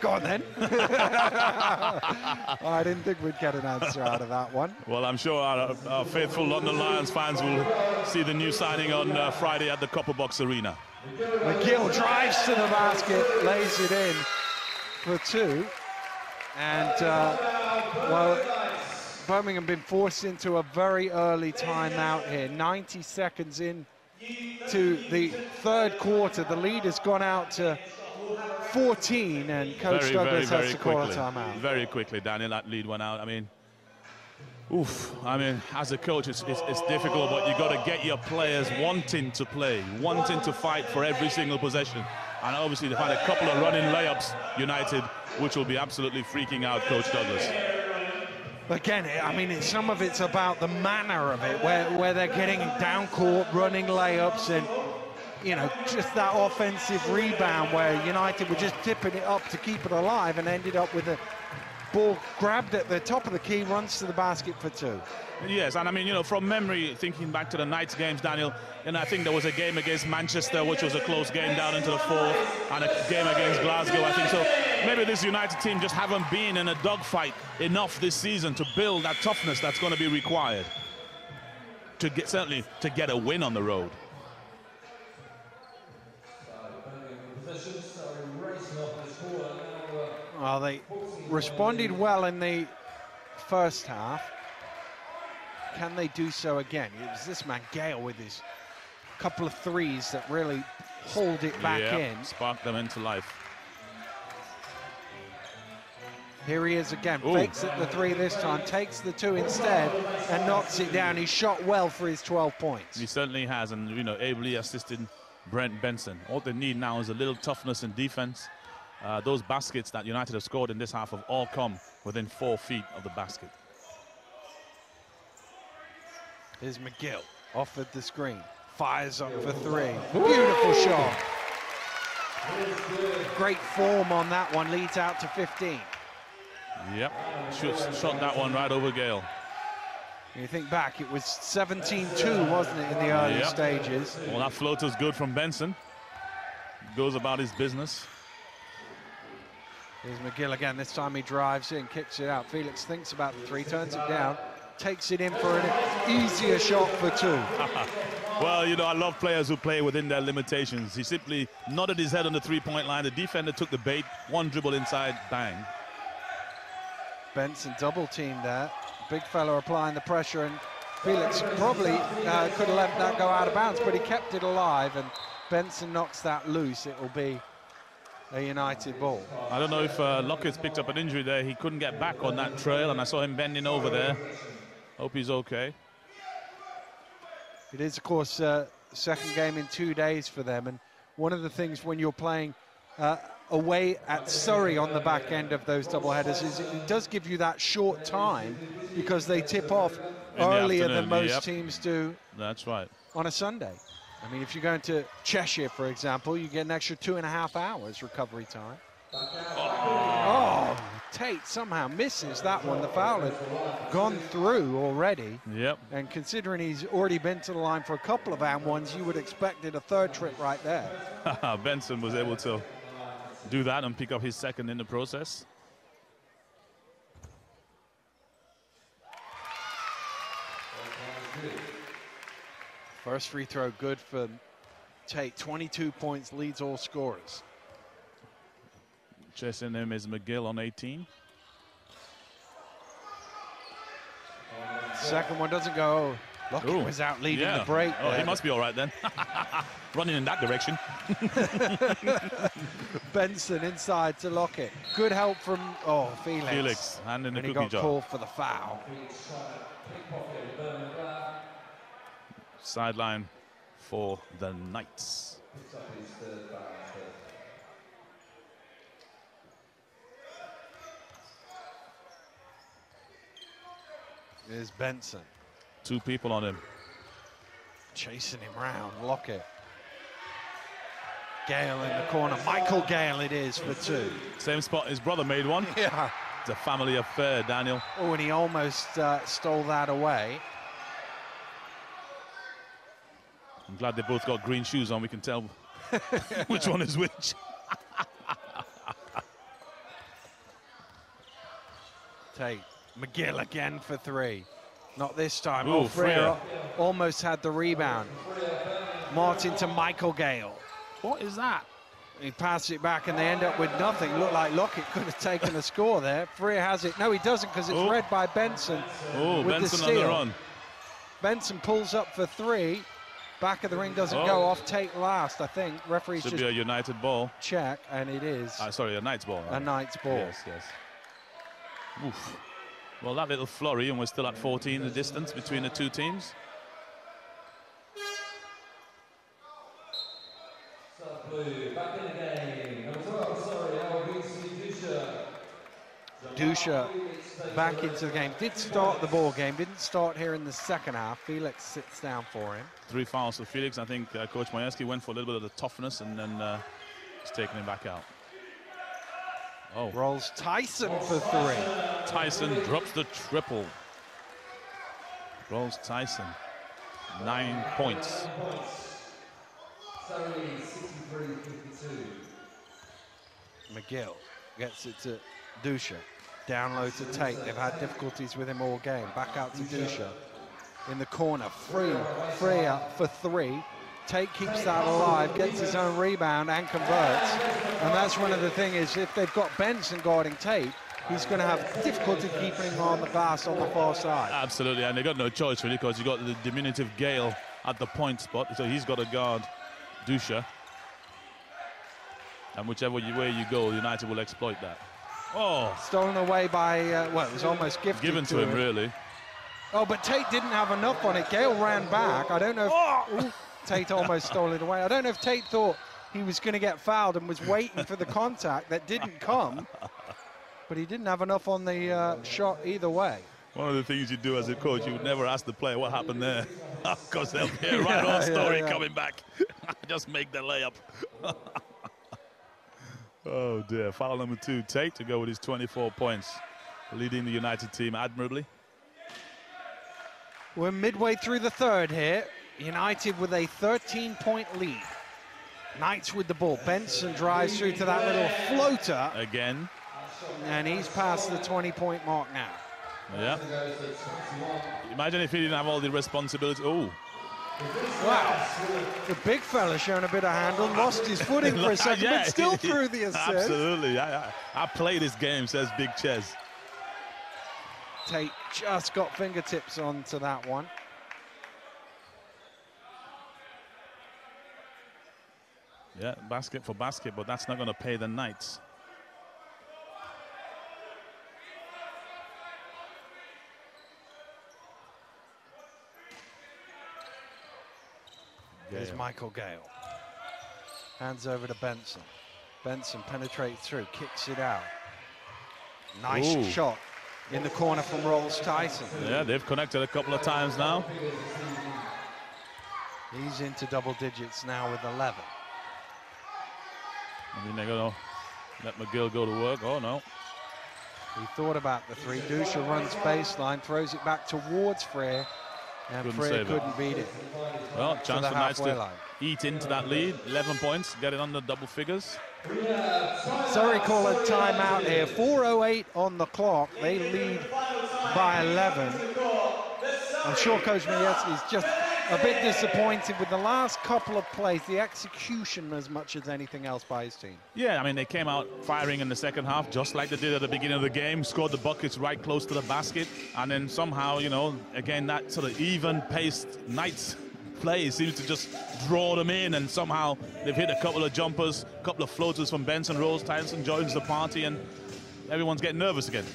Go on then. I didn't think we'd get an answer out of that one. Well, I'm sure our faithful London Lions fans will see the new signing on Friday at the Copper Box Arena. McGill drives to the basket, lays it in for 2. And, well, Birmingham been forced into a very early timeout here. 90 seconds in to the third quarter. The lead has gone out to 14, and Coach Douglas has to call a timeout. Very quickly, Daniel, that lead went out. I mean, oof. I mean, as a coach, it's difficult, but you got to get your players wanting to play, wanting to fight for every single possession. And obviously, they've had a couple of running layups, United, which will be absolutely freaking out Coach Douglas. Again, I mean, some of it's about the manner of it, where they're getting down court, running layups, and, you know, just that offensive rebound where United were just tipping it up to keep it alive and ended up with a ball grabbed at the top of the key, runs to the basket for two. Yes, and I mean, you know, from memory, thinking back to the Knights games, Daniel, and I think there was a game against Manchester, which was a close game down into the fourth, and a game against Glasgow, I think. So maybe this United team just haven't been in a dogfight enough this season to build that toughness that's going to be required to get, certainly to get a win on the road. Well, they responded well in the first half. Can they do so again? It was this man Gale with his couple of threes that really hauled it back in. Sparked them into life. Here he is again, fakes at the three this time, takes the two instead and knocks it down. He shot well for his 12 points. He certainly has, and, you know, ably assisted Brent Benson. All they need now is a little toughness in defense. Those baskets that United have scored in this half have all come within 4 feet of the basket. Here's McGill, offered the screen, fires up for three. Beautiful shot. Great form on that one, leads out to 15. Yep, shot that one right over Gale. You think back, it was 17-2, wasn't it, in the early stages? Well, that floater's good from Benson. Goes about his business. Here's McGill again, this time he drives in, kicks it out. Felix thinks about the three, turns it down, takes it in for an easier shot for two. Well, you know, I love players who play within their limitations. He simply nodded his head on the three-point line. The defender took the bait, one dribble inside, bang. Benson double teamed there. Big fella applying the pressure, and Felix probably could have let that go out of bounds, but he kept it alive, and Benson knocks that loose. It will be a United ball. I don't know if Lockett's picked up an injury there. He couldn't get back on that trail, and I saw him bending over there. Hope he's okay. It is, of course, second game in 2 days for them, and one of the things when you're playing away at Surrey on the back end of those doubleheaders is it does give you that short time because they tip off earlier than most teams do. That's right. On a Sunday. I mean, if you're going to Cheshire, for example, you get an extra 2.5 hours recovery time. Oh, Tate somehow misses that one. The foul had gone through already. Yep. And considering he's already been to the line for a couple of and ones, you would expect it a third trip right there. Benson was able to do that and pick up his second in the process. First free throw good for Tate. 22 points, leads all scorers. Chasing him is McGill on 18. Second one doesn't go. Lockett was out leading the break. Oh, he must be all right then. Running in that direction. Benson inside to Lockett. Good help from, Felix. Felix, hand in the cookie jar. And he got called for the foul. Sideline for the Knights. Here's Benson. 2 people on him. Chasing him round, Lockett. Gale in the corner. Michael Gale it is for 2. Same spot his brother made one. Yeah. It's a family affair, Daniel. Oh, and he almost stole that away. I'm glad they both got green shoes on. We can tell which one is which. Tate. McGill again for 3. Not this time. Ooh, Freer almost had the rebound. Martin to Michael Gale. What is that? He passes it back and they end up with nothing. Looked like Lockett could have taken a score there. Freer has it. No, he doesn't, because it's read by Benson. Oh, with Benson the on steal. the run. Benson pulls up for 3. Back of the ring doesn't go off. Tate last, I think. Referee's Should just be a United ball. check, and it is. Sorry, a Knights ball. A Knights ball. Yes, yes. Oof. Well, that little flurry, and we're still at 14 the distance between the two teams. Back in the game. Number 12, sorry, Dusha back into the game. Did start the ball game. Didn't start here in the second half. Felix sits down for him. 3 fouls for Felix. I think Coach Majewski went for a little bit of the toughness and then he's taking him back out. Oh. Rolls Tyson for 3. Tyson drops the triple. Rolls Tyson. 9 points. Surrey 63-52. McGill gets it to Dusha. Down low to Tate. They've had difficulties with him all game. Back out to Dusha. In the corner. Freer for 3. Tate keeps that alive, gets his own rebound and converts. And that's one of the things is if they've got Benson guarding Tate, he's going to have difficulty keeping him on the glass on the far side. Absolutely, and they've got no choice really because you got the diminutive Gale at the point spot, so he's got to guard Dusha. And whichever way you go, United will exploit that. Oh! Stolen away by, well, it was almost gifted given to him, really. Oh, but Tate didn't have enough on it. Gale ran back. I don't know if... Ooh, Tate almost stole it away. I don't know if Tate thought he was going to get fouled and was waiting for the contact that didn't come. But he didn't have enough on the shot either way. One of the things you do as a coach, you would never ask the player what happened there. Because they'll hear right on story coming back. Just make the layup. Oh dear, foul number 2, Tate to go with his 24 points. Leading the United team admirably. We're midway through the third here. United with a 13-point lead. Knights with the ball. Benson drives through to that little floater. Again. And he's past the 20-point mark now. Yeah. Imagine if he didn't have all the responsibility. Oh. Wow. The big fella showing a bit of handle. Lost his footing for a second, but still threw the assist. Absolutely. I play this game, says Big Ches. Tate just got fingertips onto that one. Yeah, basket for basket, but that's not going to pay the Knights. There's Michael Gale. Hands over to Benson. Benson penetrates through, kicks it out. Nice shot in the corner from Rolls Tyson. Yeah, they've connected a couple of times now. He's into double digits now with 11. I mean, they're going to let McGill go to work. Oh, no. He thought about the 3. Dusha runs baseline, throws it back towards Freer, and Freer couldn't beat it. Well, chance for Knights to eat into that lead. 11 points, get it under double figures. Surrey call a timeout here. 4:08 on the clock. They lead by 11. I'm sure Coach Majewski is just a bit disappointed with the last couple of plays, the execution as much as anything else by his team. Yeah, I mean, they came out firing in the second half, just like they did at the beginning of the game, scored the buckets right close to the basket, and then somehow, you know, again, that sort of even-paced Knights play seems to just draw them in, and somehow they've hit a couple of jumpers, a couple of floaters from Benson. Rolls Tyson joins the party, and everyone's getting nervous again.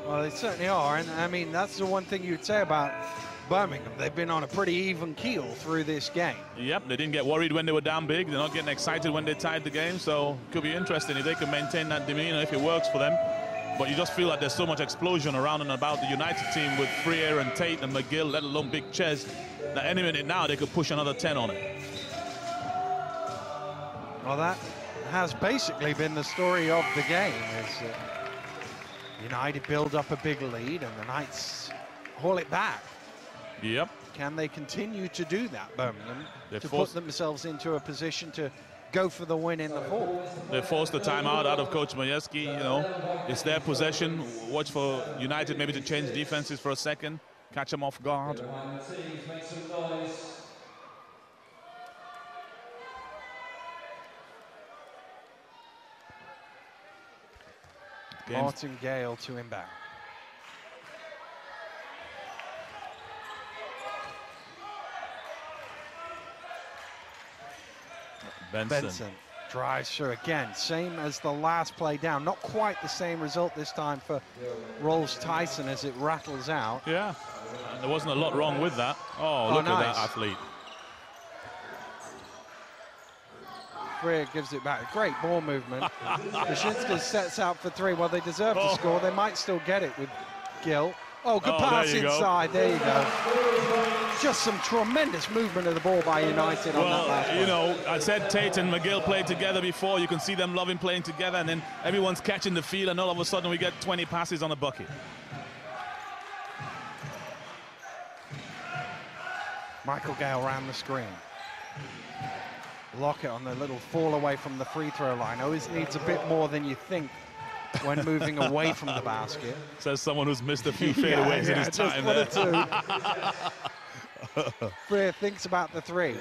Well, they certainly are, and I mean, that's the one thing you'd say about Birmingham. They've been on a pretty even keel through this game. Yep, they didn't get worried when they were down big. They're not getting excited when they tied the game, so could be interesting if they can maintain that demeanor, if it works for them. But you just feel like there's so much explosion around and about the United team with Freer and Tate and McGill, let alone Big Ches, that any minute now they could push another 10 on it. Well, that has basically been the story of the game. Is United build up a big lead and the Knights haul it back. Yep. Can they continue to do that, Birmingham, to put themselves into a position to go for the win in the fourth? They forced the timeout out of Coach Majewski. You know, it's their possession. Watch for United maybe to change defenses for a second, catch them off guard. Martin Gale to inbound. Benson drives through again, same as the last play down. Not quite the same result this time for Rolls-Tyson as it rattles out. Yeah, and there wasn't a lot wrong with that. Oh, look nice. at that athlete. Freer gives it back. Great ball movement. Wyszynski sets out for three. Well, they deserve to score. They might still get it with Gill. Oh, good pass inside. There you go. Just some tremendous movement of the ball by United on that last one. You know, I said Tate and McGill played together before. You can see them loving playing together, and then everyone's catching the feel, and all of a sudden we get 20 passes on the bucket. Michael Gale ran the screen. Lockett on the little fall away from the free throw line. Always needs a bit more than you think when moving away from the basket. Says someone who's missed a few fadeaways in his time there. Freer thinks about the three,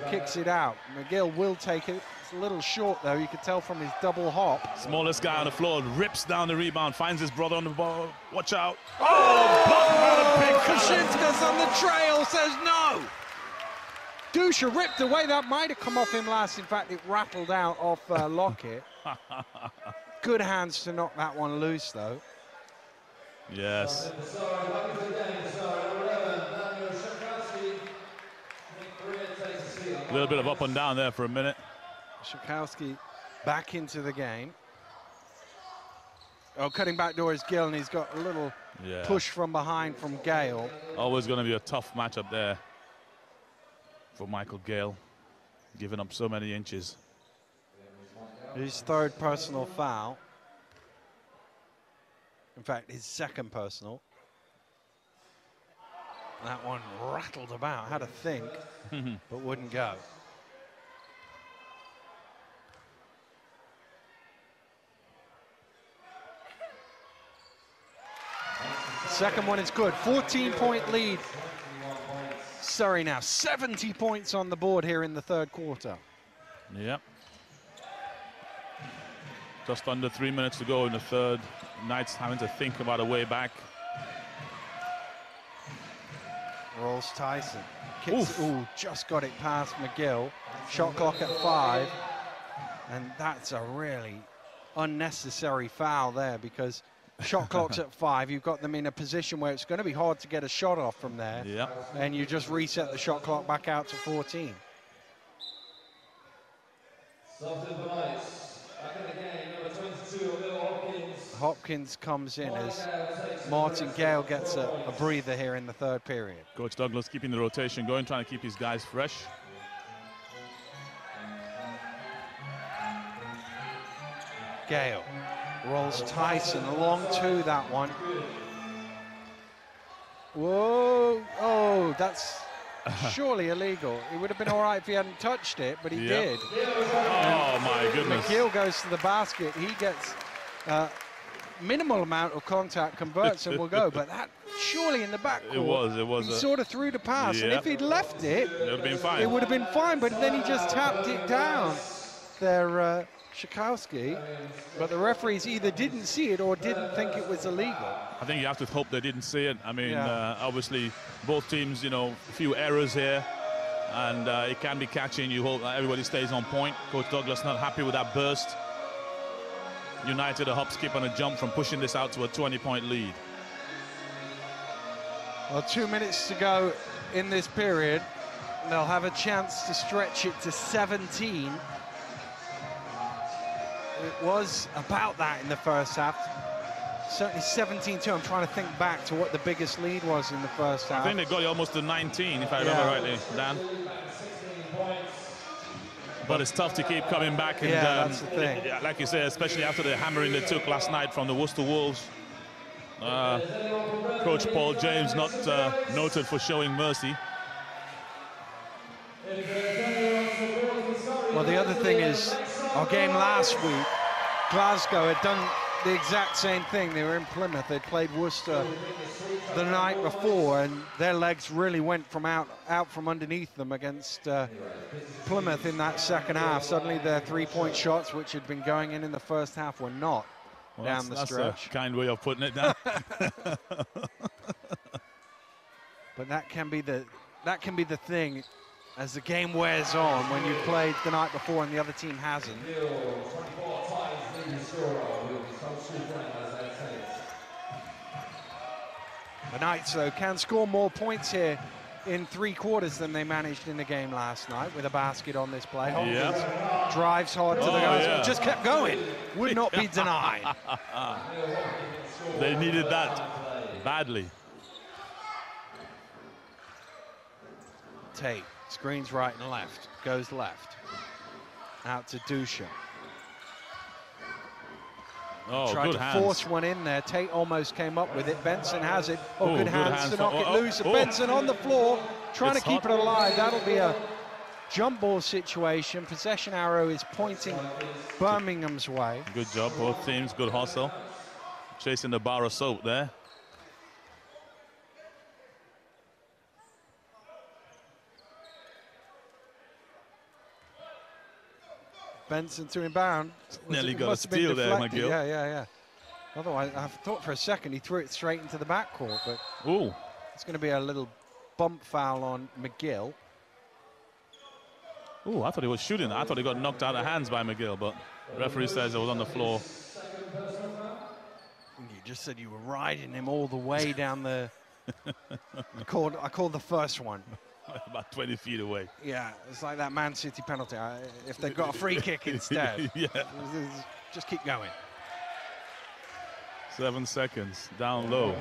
kicks it out. McGill will take it. It's a little short though, you could tell from his double hop. Smallest guy on the floor, rips down the rebound, finds his brother on the ball. Watch out. Oh, Wyszynski's on the trail, says no. Dusha ripped away. That might have come off him last. In fact, it rattled out off Lockett. Good hands to knock that one loose, though. Yes. A little bit of up and down there for a minute. Szakowski back into the game. Oh, cutting back door is Gill, and he's got a little push from behind from Gale. Always going to be a tough matchup there for Michael Gale, giving up so many inches. His third personal foul. In fact, his second personal. That one rattled about, had a think, but wouldn't go. Second one is good. 14-point lead. Surrey now 70 points on the board here in the third quarter. Yep. Just under 3 minutes to go in the third. Knights having to think about a way back. Rolls-Tyson kicks. Ooh, just got it past McGill. Shot clock at 5. And that's a really unnecessary foul there, because shot clock's at 5. You've got them in a position where it's going to be hard to get a shot off from there. Yep. And you just reset the shot clock back out to 14. Hopkins comes in as Martin Gale gets a breather here in the third period. Coach Douglas keeping the rotation going, trying to keep his guys fresh. Gale rolls Tyson along to that one. Whoa, oh, that's surely illegal. It would have been all right if he hadn't touched it, but he did. Oh, my goodness. McGill goes to the basket. He gets minimal amount of contact, converts, and will go. But that surely in the backcourt. It was. He sort of threw the pass, and if he'd left it, it would have been fine. It would have been fine, but then he just tapped it down there, Szakowski. But the referees either didn't see it or didn't think it was illegal. I think you have to hope they didn't see it. I mean, obviously, both teams, you know, a few errors here, and it can be catching. You hope that everybody stays on point. Coach Douglas not happy with that burst. United a hop, skip, and a jump from pushing this out to a 20-point lead. Well, 2 minutes to go in this period. They'll have a chance to stretch it to 17. It was about that in the first half. Certainly 17-2. I'm trying to think back to what the biggest lead was in the first half. I think they got it almost to 19, if I remember rightly, Dan. But it's tough to keep coming back. And, that's the thing. Like you said, especially after the hammering they took last night from the Worcester Wolves. Coach Paul James not noted for showing mercy. Well, the other thing is, our game last week, Glasgow had done the exact same thing. They were in Plymouth. They played Worcester the night before, and their legs really went from out from underneath them against Plymouth in that second half. Suddenly their three-point shots, which had been going in the first half, were not. Well, down the stretch. That's a kind way of putting it down. But that can be the thing as the game wears on when you played the night before and the other team hasn't. The Knights, though, can score more points here in 3 quarters than they managed in the game last night with a basket on this play. Hopkins drives hard to the guys, just kept going, would not be denied. They needed that badly. Tate screens right and left, goes left. Out to Dusha. Oh, tried good to hands. force one in there. Tate almost came up with it. Benson has it. Oh, good hands to knock it loose. Oh. Benson on the floor, trying It's to keep hot. it alive. That'll be a jump ball situation. Possession arrow is pointing Birmingham's way. Good job, both teams. Good hustle. Chasing the bar of soap there. Benson to inbound. Nearly got a Must have been steal there, deflected. McGill. Yeah. Otherwise, I thought for a second he threw it straight into the backcourt, but Ooh. it's going to be a little bump foul on McGill. Ooh, I thought he was shooting. I thought he got knocked out of hands by McGill, but the referee says it was on the floor. You just said you were riding him all the way down the... I called the first one. About 20 feet away. Yeah, it's like that Man City penalty. If they've got a free kick instead, Yeah. just keep going. 7 seconds, down low.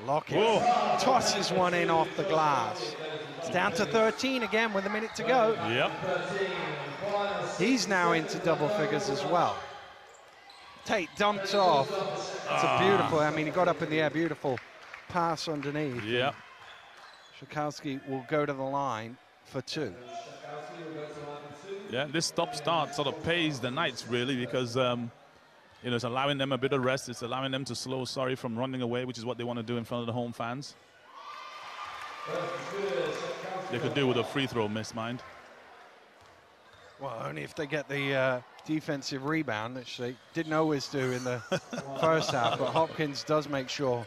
Lockett Whoa. tosses one in off the glass. It's down to 13 again with a minute to go. Yep. He's now into double figures as well. Tate dumped off. It's a beautiful, I mean, he got up in the air, beautiful pass underneath. Yep. Shakowski will go to the line for 2. Yeah, this stop-start sort of pays the Knights, really, because you know, it's allowing them a bit of rest. It's allowing them to slow Surrey from running away, which is what they want to do in front of the home fans. They could do with a free throw miss, mind. Well, only if they get the defensive rebound, which they didn't always do in the first half, but Hopkins does make sure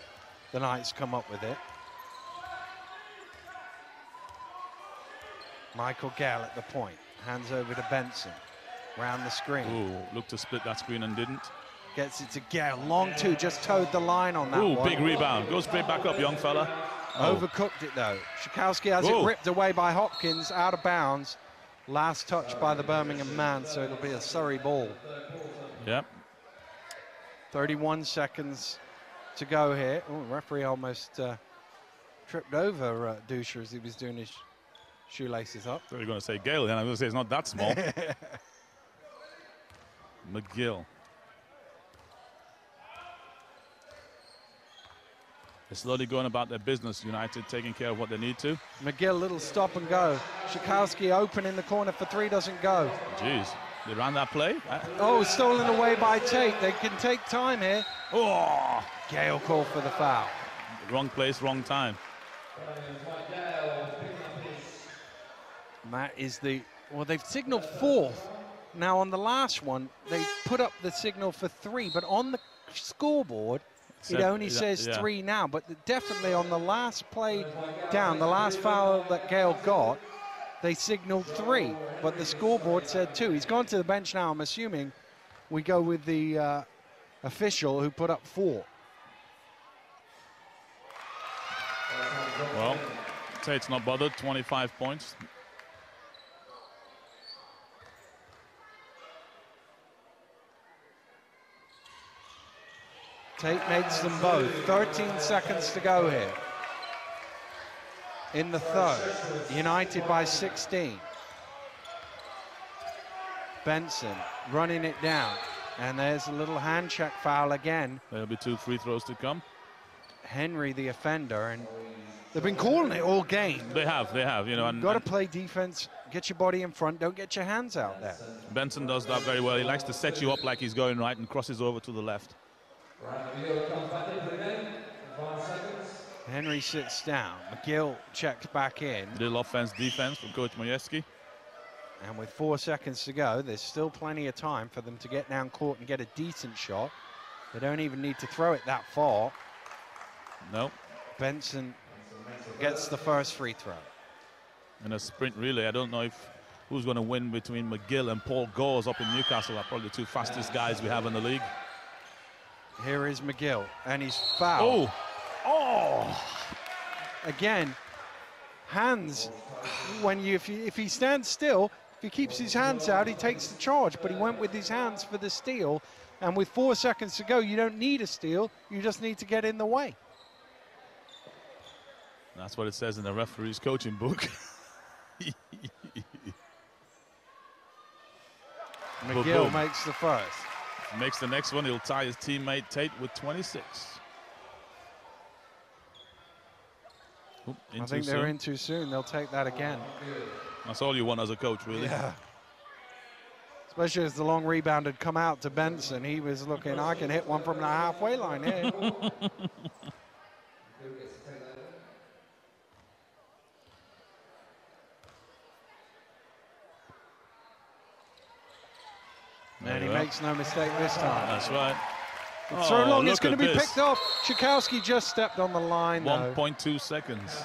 the Knights come up with it. Michael Gale at the point, hands over to Benson, round the screen. Ooh, looked to split that screen and didn't. Gets it to Gale, long 2, just towed the line on that Ooh, one. big rebound. Go straight back up, young fella. Overcooked it though. Shakowski has it ripped away by Hopkins, out of bounds. Last touch by the Birmingham man, so it'll be a Surrey ball. Yep. 31 seconds to go here. Oh, referee almost tripped over Dusha as he was doing his shoelaces up. I thought you were going to say Gale, then I was going to say it's not that small. McGill. They're slowly going about their business, United, taking care of what they need to. McGill, little stop and go. Shakowski open in the corner for 3, doesn't go. Jeez, they ran that play. Oh, stolen away by Tate. They can take time here. Oh, Gale called for the foul. wrong place, wrong time. And that is the, well, they've signaled 4th. Now on the last one, they put up the signal for 3, but on the scoreboard, it only says 3 now, but definitely on the last play down, the last foul that Gale got, they signaled 3, but the scoreboard said 2. He's gone to the bench now. I'm assuming we go with the official who put up 4. Well, Tate's not bothered, 25 points. Tate makes them both. 13 seconds to go here. In the third, United by 16. Benson running it down. And there's a little hand check foul again. There'll be 2 free throws to come. Henry, the offender, and they've been calling it all game. They have, you know. You've got to play defense, get your body in front, don't get your hands out there. Benson does that very well. He likes to set you up like he's going right and crosses over to the left. Henry sits down. McGill checks back in. Little offense, defense from Coach Majewski. And with 4 seconds to go, there's still plenty of time for them to get down court and get a decent shot. They don't even need to throw it that far. No. Benson gets the first free throw. In a sprint relay, I don't know if who's going to win between McGill and Paul Gores up in Newcastle. Are probably the two fastest guys we have in the league. Here is McGill, and he's fouled. Oh! Again, hands, if he stands still, if he keeps his hands out, he takes the charge, but he went with his hands for the steal, and with 4 seconds to go, you don't need a steal, you just need to get in the way. That's what it says in the referee's coaching book. McGill makes the first. Makes the next one, he'll tie his teammate Tate with 26. I think they're in too soon. They'll take that again. That's all you want as a coach, really. Yeah. Especially as the long rebound had come out to Benson. He was looking, I can hit one from the halfway line here. And he makes no mistake this time. That's right. It's so long, it's going to be picked off. Tchaikovsky just stepped on the line, 1.2 seconds.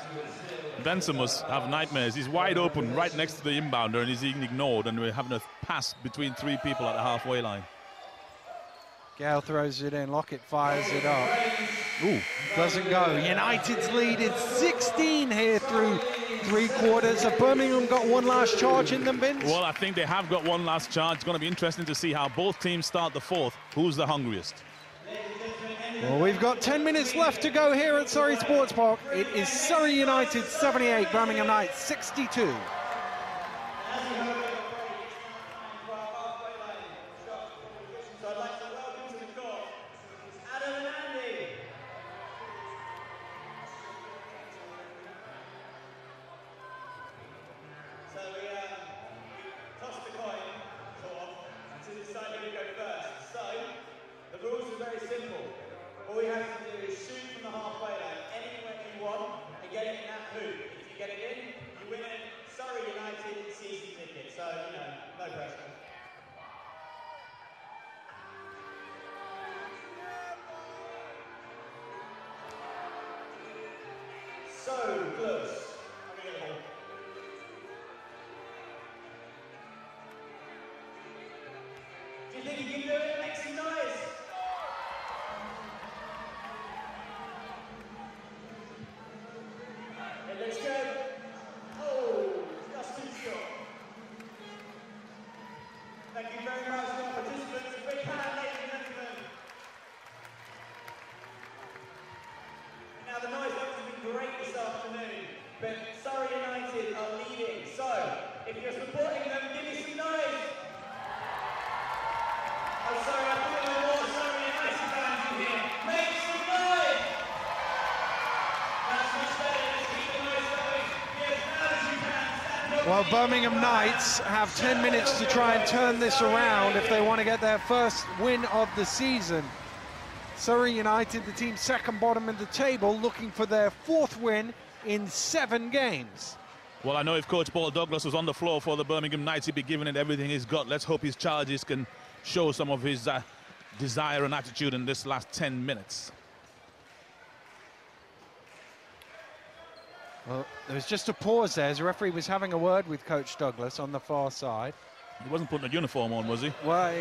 Benson must have nightmares. He's wide open right next to the inbounder, and he's being ignored, and we're having a pass between 3 people at the halfway line. Gale throws it in. Lockett fires it up. Ooh, doesn't go. United's lead is 16 here through 3 quarters. Have Birmingham got one last charge in them, Vince? Well, I think they have got one last charge. It's going to be interesting to see how both teams start the fourth. Who's the hungriest? Well, we've got 10 minutes left to go here at Surrey Sports Park. It is Surrey United 78, Birmingham Knights 62. Well, Birmingham Knights have 10 minutes to try and turn this around if they want to get their first win of the season. Surrey United, the team second bottom in the table, looking for their 4th win in 7 games. Well, I know if Coach Paul Douglas was on the floor for the Birmingham Knights, he'd be giving it everything he's got. Let's hope his charges can show some of his desire and attitude in this last 10 minutes. Well, there was just a pause there as the referee was having a word with Coach Douglas on the far side. He wasn't putting a uniform on, was he? Well,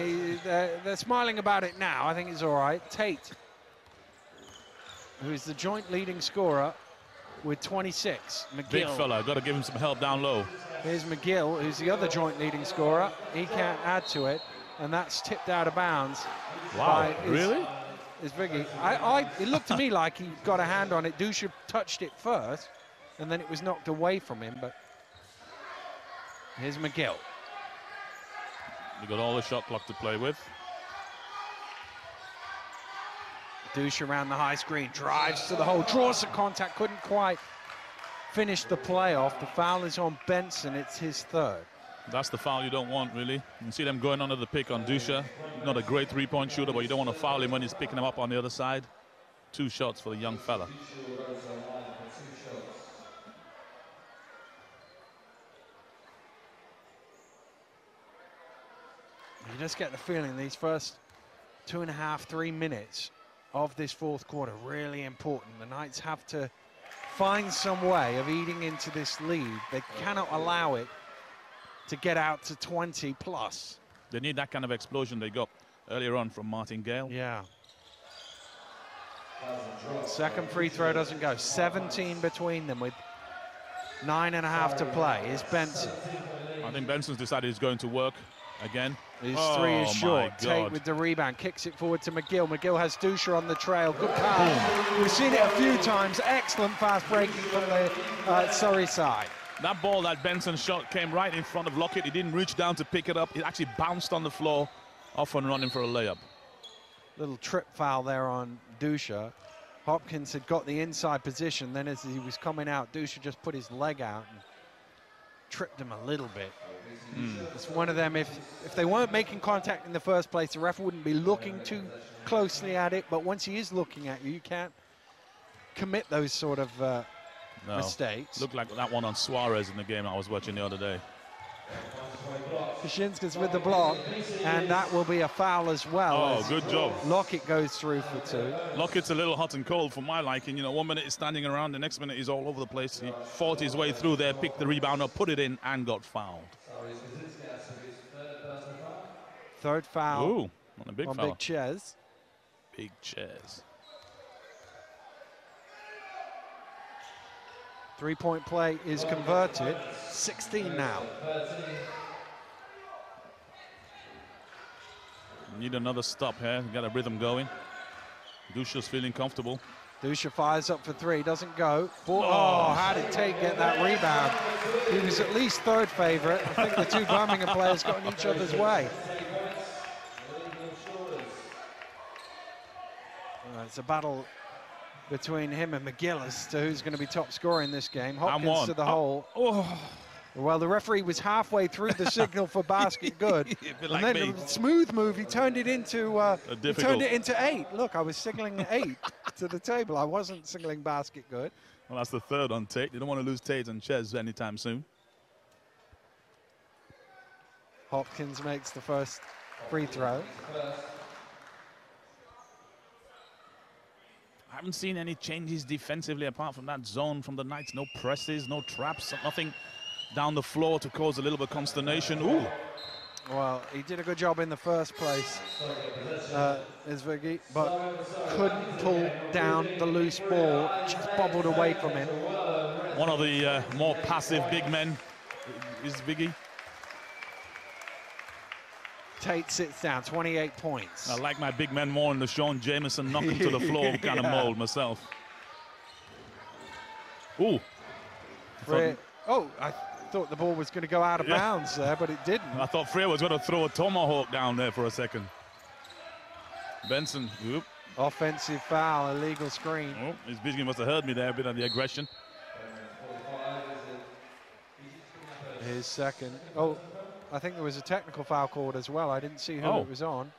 they're smiling about it now. I think it's all right. Tate, who is the joint leading scorer with 26. McGill. Big fella, got to give him some help down low. Here's McGill, who's the other joint leading scorer. He can't add to it, and that's tipped out of bounds. Wow, really? Is Biggie. It looked to me like he got a hand on it. Dusha touched it first, and then it was knocked away from him, but here's McGill. You got all the shot clock to play with. Dusha around the high screen, drives to the hole, draws the contact, couldn't quite finish the play off. The foul is on Benson, it's his 3rd. That's the foul you don't want, really. You can see them going under the pick on Dusha. Not a great 3-point shooter, but you don't want to foul him when he's picking him up on the other side. 2 shots for the young fella. You just get the feeling these first 2.5, 3 minutes of this fourth quarter really important. The Knights have to find some way of eating into this lead. They cannot allow it to get out to 20 plus. They need that kind of explosion they got earlier on from Martin Gale. Yeah. Second free throw doesn't go. 17 between them with 9.5 to play. Is Benson. I think Benson's decided he's going to work again. His three is short. Tate with the rebound, kicks it forward to McGill. McGill has Dusha on the trail. Good pass. We've seen it a few times. Excellent fast breaking from the Surrey side. That ball that Benson shot came right in front of Lockett. He didn't reach down to pick it up. It actually bounced on the floor, off and running for a layup. Little trip foul there on Dusha. Hopkins had got the inside position. Then as he was coming out, Dusha just put his leg out and tripped him a little bit. It's one of them, if they weren't making contact in the first place, the ref wouldn't be looking too closely at it. But once he is looking at you, you can't commit those sort of mistakes. Looked like that one on Suarez in the game I was watching the other day. Kaczynski's with the block, and that will be a foul as well. Oh, good job. Lockett goes through for 2. Lockett's a little hot and cold for my liking. You know, 1 minute he's standing around, the next minute he's all over the place. He fought his way through there, picked the rebound up, put it in, and got fouled. Third foul. Ooh, on a big foul. Big Ches. Big Ches. 3-point play is converted. 16 now. Need another stop here. Got a rhythm going. Dusha's feeling comfortable. Dusha fires up for 3. Doesn't go. Oh, how did Tate get that rebound? He was at least third favorite. I think the two Birmingham players got in each other's way. It's a battle between him and McGill as to who's going to be top scorer in this game. Hopkins to the hole. Well, the referee was halfway through the signal for basket good. And then a smooth move, he turned it into 8. Look, I was signaling 8 to the table. I wasn't signaling basket good. Well, that's the third on Tate. You don't want to lose Tate and Ches anytime soon. Hopkins makes the first free throw. I haven't seen any changes defensively apart from that zone from the Knights. No presses, no traps, nothing down the floor to cause a little bit of consternation. Ooh. Well, he did a good job in the first place, Izvigi, but couldn't pull down the loose ball. Just bobbled away from him. One of the more passive big men, Izvigi. Tate sits down, 28 points. I like my big men more in the Sean Jameson knock him to the floor kind of mold myself. Ooh. I thought the ball was going to go out of bounds there, but it didn't. I thought Freer was going to throw a tomahawk down there for a second. Benson, whoop. Offensive foul, illegal screen. Oh, Izvigi must have heard me there, a bit of the aggression. His second. Oh, I think there was a technical foul called as well. I didn't see who it was on.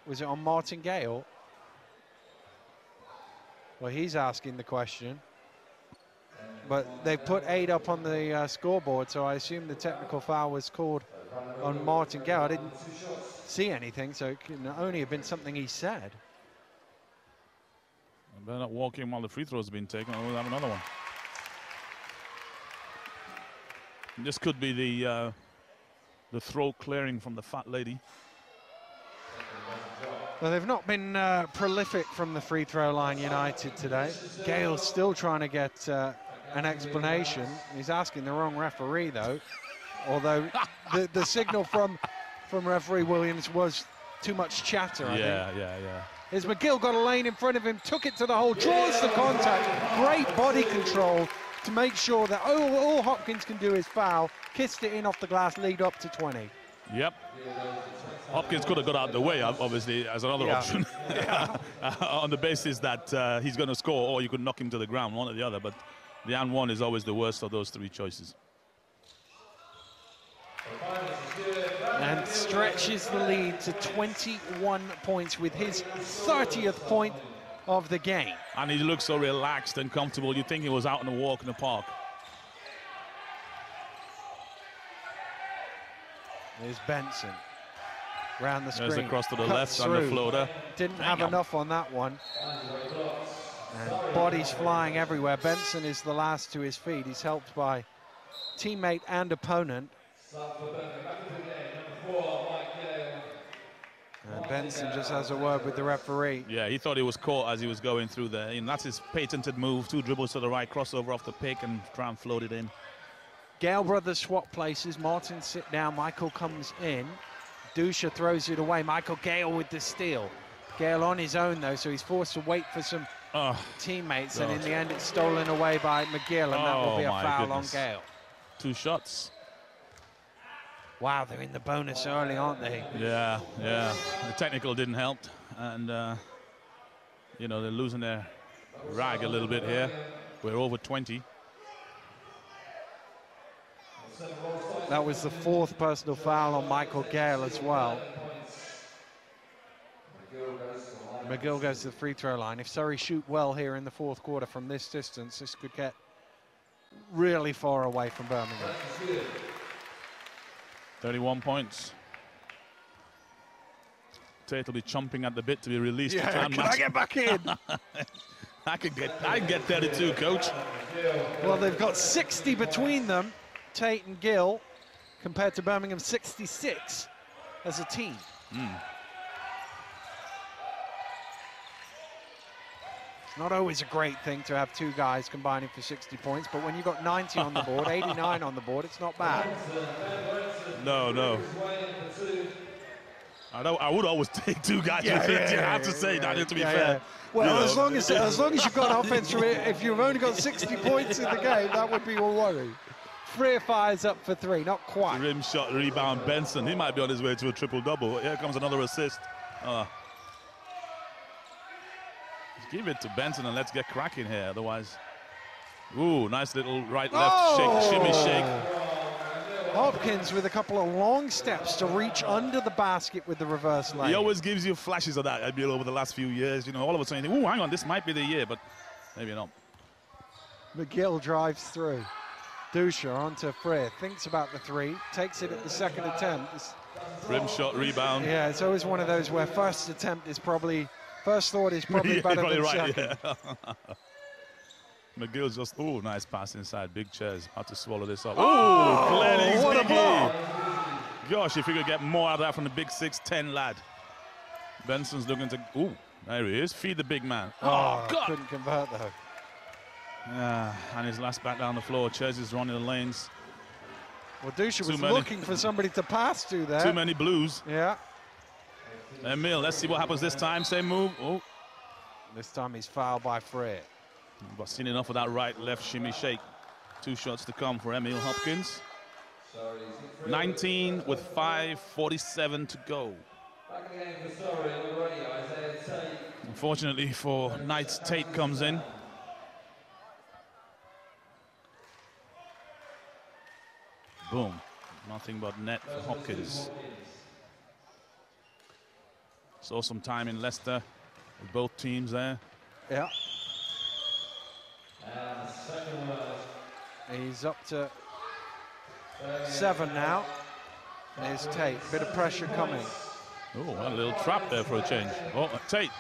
Was it on Martin Gale? Well, he's asking the question. But they put 8 up on the scoreboard, so I assume the technical foul was called on Martin Gale. I didn't see anything, so it can only have been something he said. I better not walk in while the free throw's been taken, or we'll have another one. This could be the throw clearing from the fat lady. Well, they've not been prolific from the free throw line, United, today. Gale's still trying to get an explanation. He's asking the wrong referee, though. Although the signal from referee Williams was too much chatter, I think. Yeah. As McGill got a lane in front of him, took it to the hole, draws the contact. Great body control to make sure that all Hopkins can do is foul, kissed it in off the glass, lead up to 20. Yep. Hopkins could have got out of the way, obviously, as another option. On the basis that he's going to score, or you could knock him to the ground, one or the other. But the and one is always the worst of those 3 choices. And stretches the lead to 21 points with his 30th point of the game. And he looks so relaxed and comfortable. You'd think he was out on a walk in the park. There's Benson. Round the screen. There's across to the Cuts left on the through. floater. Didn't have enough on that one. And bodies flying everywhere. Benson is the last to his feet. He's helped by teammate and opponent. And Benson just has a word with the referee. Yeah, he thought he was caught as he was going through there. And that's his patented move. 2 dribbles to the right, crossover off the pick and try and float it in. Gale brothers swap places. Martin sit down. Michael comes in. Dusha throws it away. Michael Gale with the steal. Gale on his own, though, so he's forced to wait for some teammates. And in the end, it's stolen away by McGill, and that will be a foul on Gale. 2 shots. Wow, they're in the bonus early, aren't they? Yeah, yeah. The technical didn't help. And, you know, they're losing their rag a little bit here. We're over 20. That was the 4th personal foul on Michael Gale as well. McGill goes to the free throw line. If Surrey shoot well here in the 4th quarter from this distance, this could get really far away from Birmingham. 31 points. Tate will be chomping at the bit to be released. Yeah, can I get back in? I can get 32, coach. Well, they've got 60 between them, Tate and Gill, compared to Birmingham 66 as a team. It's not always a great thing to have 2 guys combining for 60 points, but when you've got 90 on the board, 89 on the board, it's not bad. No, no. I would always take 2 guys with 50. I have to say that, to be fair. Well, as long as you've got offense from it, if you've only got 60 points in the game, that would be your worry. Freer fires up for 3, not quite. Rim shot, rebound, Benson. He might be on his way to a triple-double. Here comes another assist. Give it to Benson and let's get cracking here. Otherwise, ooh, nice little right-left shake, shimmy shake. Hopkins with a couple of long steps to reach under the basket with the reverse lane. He always gives you flashes of that, Abil, over the last few years. You know, all of a sudden, ooh, hang on, this might be the year, but maybe not. McGill drives through. Dusha onto Freer, thinks about the 3, takes it at the 2nd attempt. Rim shot, rebound. Yeah, it's always one of those where first thought is probably better than second. Yeah. McGill's just, oh, nice pass inside. Big chairs. How to swallow this up. Oh, Glennie's what a block. Gosh, if you could get more out of that from the big 6'10" lad. Benson's looking to, ooh, there he is. Feed the big man. Oh, God. Couldn't convert, though. Yeah, and his last back down the floor. Chairs is running the lanes. Well, Dusha was looking for somebody to pass to there. Too many blues. Yeah. Emil, let's see what happens this time. Same move. Oh. This time he's fouled by Freer. But seen enough of that right-left shimmy shake. 2 shots to come for Emil Hopkins. 19 with 5:47 to go. Unfortunately for Knights, Tate comes in. Boom. Nothing but net for Hopkins. Saw some time in Leicester with both teams there. Yeah. He's up to 7 now. There's Tate. Bit of pressure coming. Oh, a little trap there for a change. Oh, Tate.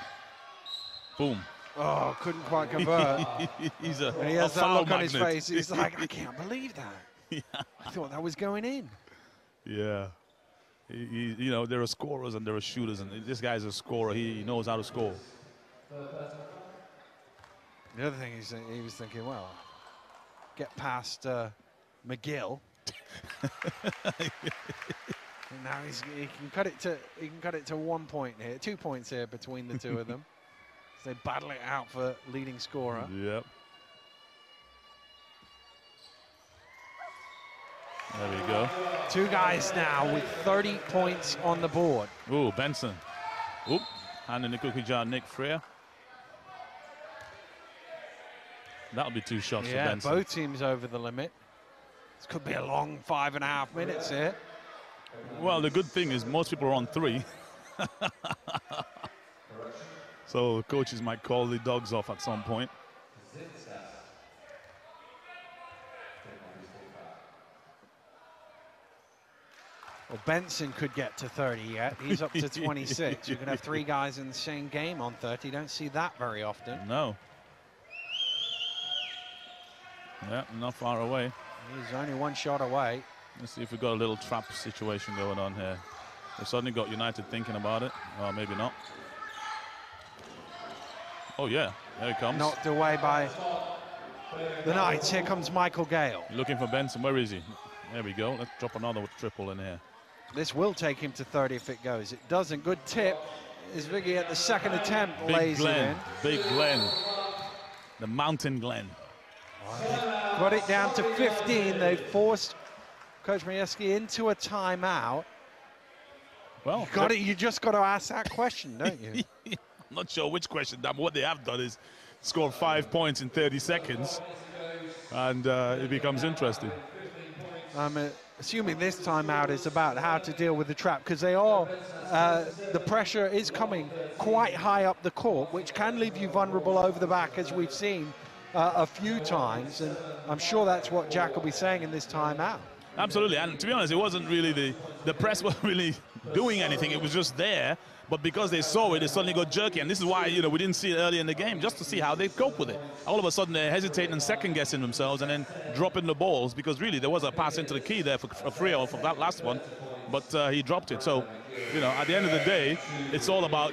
Boom. Oh, couldn't quite convert. And he has that look on his face. He's like, I can't believe that. Yeah. I thought that was going in. Yeah. You know, there are scorers and there are shooters, and this guy's a scorer. He knows how to score. The other thing is he was thinking, well, get past McGill. And now he can cut it to 1 point here, 2 points here between the 2 of them. So they battle it out for leading scorer. Yep. There we go. 2 guys now with 30 points on the board. Ooh, Benson. Oop, hand in the cookie jar, Nick Freer. That'll be 2 shots for Benson. Both teams over the limit. This could be a long 5.5 minutes here. Well, the good thing is most people are on 3. So coaches might call the dogs off at some point. Well, Benson could get to 30 yet. He's up to 26. You can have 3 guys in the same game on 30. Don't see that very often. No. Yeah, not far away. He's only 1 shot away. Let's see if we've got a little trap situation going on here. We've suddenly got United thinking about it. Oh, maybe not. Oh, yeah. There he comes. Knocked away by the Knights. Here comes Michael Gale. Looking for Benson. Where is he? There we go. Let's drop another triple in here. This will take him to 30 if it goes. It doesn't. Good tip. Is Viggy at the second attempt lays it in. Big Glenn. The Mountain Glen. Got it down to 15. They forced Coach Majewski into a timeout. Well, you just got to ask that question, don't you? I'm not sure which question. What they have done is score 5 points in 30 seconds, and it becomes interesting. I'm assuming this timeout is about how to deal with the trap, because they are, the pressure is coming quite high up the court, which can leave you vulnerable over the back, as we've seen a few times, and I'm sure that's what Jack will be saying in this timeout. Absolutely, and to be honest, it wasn't really the press wasn't really doing anything. It was just there, but because they saw it, they suddenly got jerky, and this is why, you know, we didn't see it early in the game, just to see how they cope with it. All of a sudden, they're hesitating and second-guessing themselves and then dropping the balls, because really there was a pass into the key there for Freo for that last one, but he dropped it. So, you know, at the end of the day, it's all about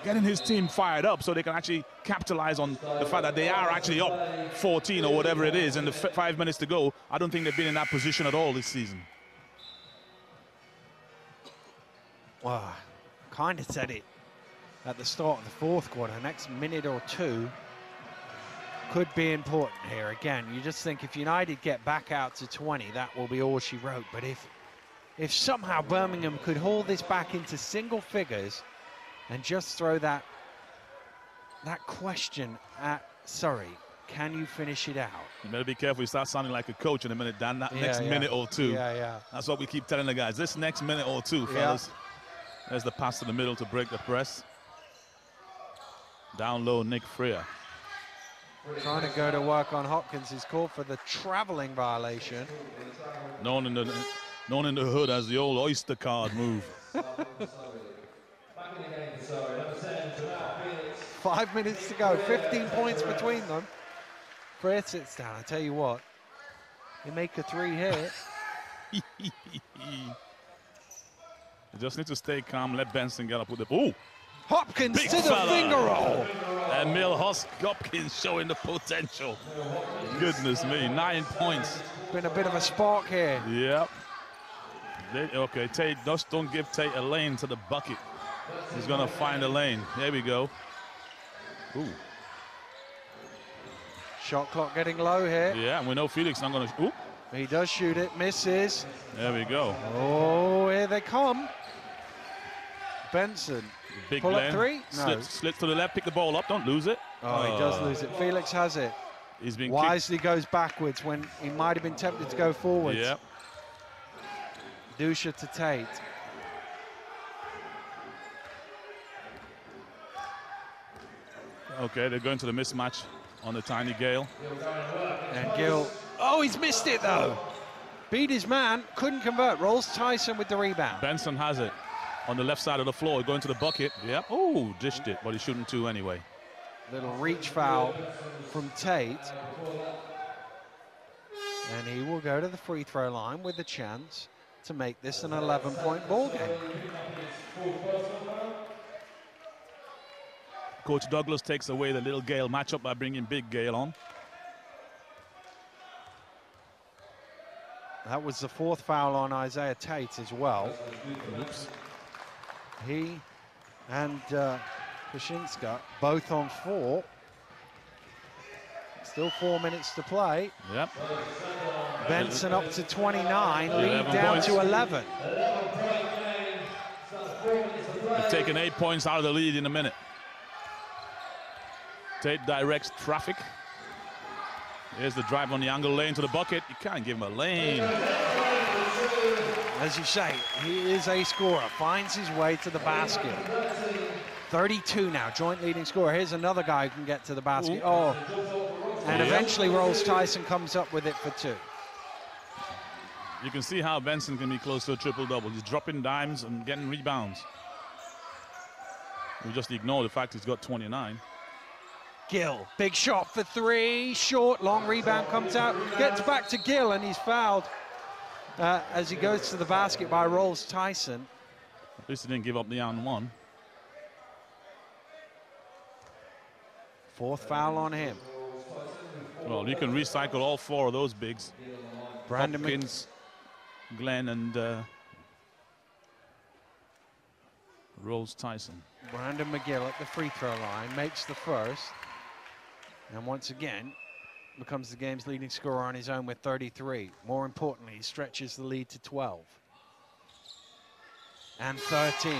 getting his team fired up so they can actually capitalize on the fact that they are actually up 14 or whatever it is, and the 5 minutes to go. I don't think they've been in that position at all this season. Well, kind of said it at the start of the 4th quarter. Next minute or 2 could be important here. Again, you just think if United get back out to 20, that will be all she wrote. But if somehow Birmingham could haul this back into single figures and just throw that question at Surrey, can you finish it out? You better be careful. You start sounding like a coach in a minute, Dan. That next minute or 2. Yeah. That's what we keep telling the guys. This next minute or 2, fellas. There's the pass to the middle to break the press. Down low, Nick Freer. Trying to go to work on Hopkins. He's called for the traveling violation. Known in the hood as the old Oyster card move. 5 minutes to go, 15 points between them. Freer sits down. I tell you what, you make a 3 here. You just need to stay calm, let Benson get up with the... Ooh! Hopkins Big to the fella. finger roll. Emil Hopkins showing the potential. Goodness me, 9 points. Been a bit of a spark here. Yep. Okay, Tate, just don't give Tate a lane to the bucket. He's gonna find a lane. There we go. Ooh. Shot clock getting low here. Yeah, and we know Felix not gonna... Ooh. He does shoot it, misses. There we go. Oh, here they come. Benson. Big Pull Glenn. up 3? No. Slip to the left, pick the ball up, don't lose it. Oh, he does lose it. Felix has it. He's been wisely goes backwards when he might have been tempted to go forwards. Yep. Dusha to Tate. Okay, they're going to the mismatch on the tiny Gale. And Gill, oh, he's missed it though. Beat his man, couldn't convert. Rolls Tyson with the rebound. Benson has it on the left side of the floor, going to the bucket. Yep. Oh, dished it, but he's shooting 2 anyway. Little reach foul from Tate. And he will go to the free throw line with a chance to make this an 11-point ball game. Coach Douglas takes away the little Gale matchup by bringing Big Gale on. That was the 4th foul on Isaiah Tate as well. Oops. He and Krasinska both on 4. Still 4 minutes to play. Yep. Benson up to 29, lead 11 down points. to 11. They've taken 8 points out of the lead in a minute. Tate directs traffic. Here's the drive on the angle lane to the bucket. You can't give him a lane. As you say, he is a scorer, finds his way to the basket. 32 now, joint leading scorer. Here's another guy who can get to the basket. Ooh. Oh, and eventually Rolls Tyson comes up with it for 2. You can see how Benson can be close to a triple-double. He's dropping dimes and getting rebounds. We just ignore the fact he's got 29. Gill, big shot for three, short, long rebound comes out, gets back to Gill, and he's fouled as he goes to the basket by Rolls Tyson. At least he didn't give up the and one. Fourth foul on him. Well, you can recycle all four of those bigs. Brandon Hopkins, Glenn, and Rolls Tyson. Brandon McGill at the free throw line, makes the first. And once again, becomes the game's leading scorer on his own with 33. More importantly, he stretches the lead to 12. And 13.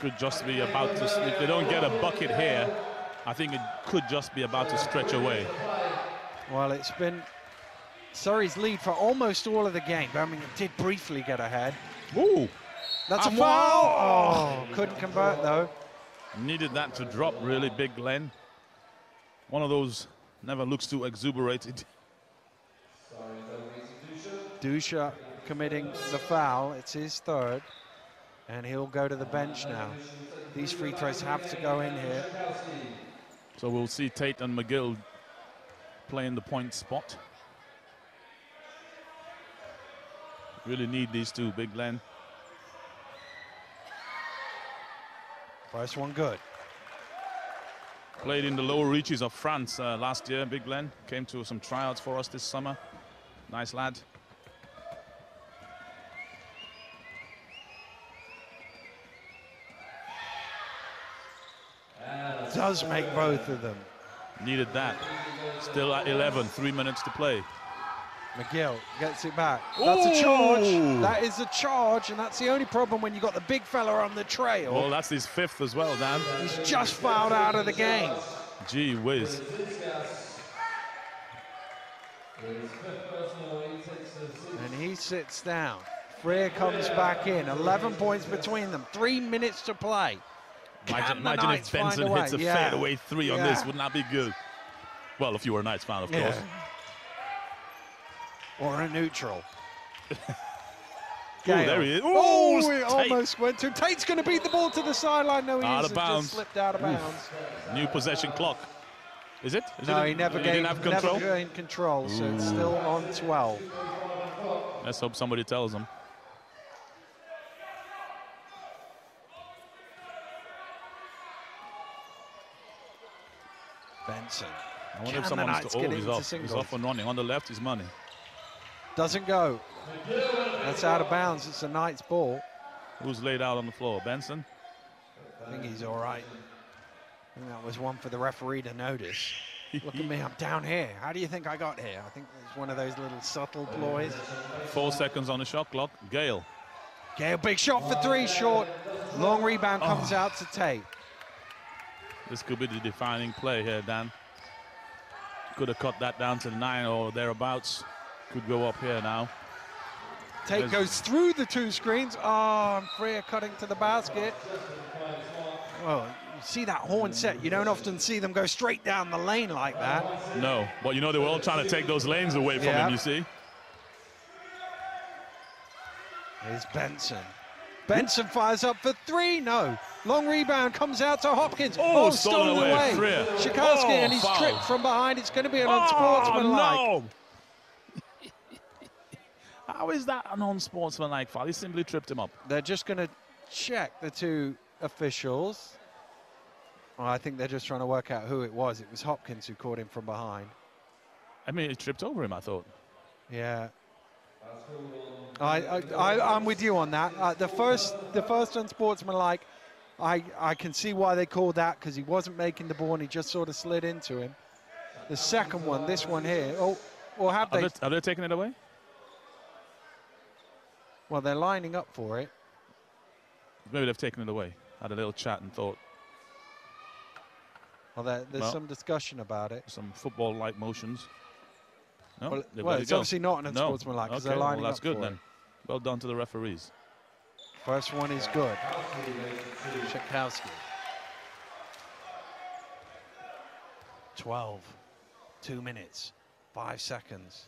Could just be about to, if they don't get a bucket here, I think it could just be about to stretch away. Well, it's been Surrey's lead for almost all of the game. Birmingham did briefly get ahead. Ooh! That's a foul! Oh, couldn't convert though. Needed that to drop, really, big Glenn. One of those never looks too exuberated. Dusha committing the foul. It's his third. And he'll go to the bench now. These free throws have to go in here. So we'll see Tate and McGill playing the point spot. Really need these two, big Glenn. First one good. Played in the lower reaches of France last year, big Glenn. Came to some tryouts for us this summer. Nice lad. Does make both of them. Needed that. Still at 11, 3 minutes to play. McGill gets it back. That's a charge. That is a charge, and that's the only problem when you've got the big fella on the trail. Well, that's his fifth as well, Dan. He's just fouled out of the game. Gee whiz. And he sits down. Freer comes back in. 11 points between them. 3 minutes to play. Imagine if Benson hits a fadeaway three on this. Wouldn't that be good? Well, if you were a Knights fan, of course. Or a neutral. Oh, there he is. Oh, he almost went to. Tate's going to beat the ball to the sideline. No, he out isn't. of bounds. Just slipped out of bounds. New possession clock. Is it? No, he never gained control. Never gained control, so it's still on 12. Let's hope somebody tells him. Benson. I wonder if someone wants to. Oh, he's off. He's off and running. On the left, his money. Doesn't go. That's out of bounds. It's a Knights ball. Who's laid out on the floor? Benson? I think he's all right. I think that was one for the referee to notice. Look at me, I'm down here. How do you think I got here? I think it's one of those little subtle ploys. 4 seconds on the shot clock. Gale. Gale, big shot for three, short. Long rebound comes out to Tate. This could be the defining play here, Dan. Could have cut that down to 9 or thereabouts. Could go up here now. Tate goes through the two screens. Oh, and Freer cutting to the basket. Well, you see that horn set. You don't often see them go straight down the lane like that. No, but you know they were all trying to take those lanes away from him, you see. Here's Benson. Benson fires up for three. No. Long rebound comes out to Hopkins. Oh, stolen away. Shikowski, and he's tripped from behind. It's going to be an unsportsmanlike. No. How is that an unsportsmanlike foul? He simply tripped him up. They're just going to check, the two officials. Well, I think they're just trying to work out who it was. It was Hopkins who caught him from behind. I mean, he tripped over him, I thought. Yeah. I'm with you on that. The first unsportsmanlike, I can see why they called that, because he wasn't making the ball and he just sort of slid into him. The second one, this one here, have they taken it away? Well, they're lining up for it. Maybe they've taken it away. Had a little chat and thought. Well, there's some discussion about it. Some football-like motions. No, well it's obviously not an unsportsmanlike because they're lining that's up good for then. it. Well done to the referees. First one is good. Shikowski. 12. 2 minutes, 5 seconds,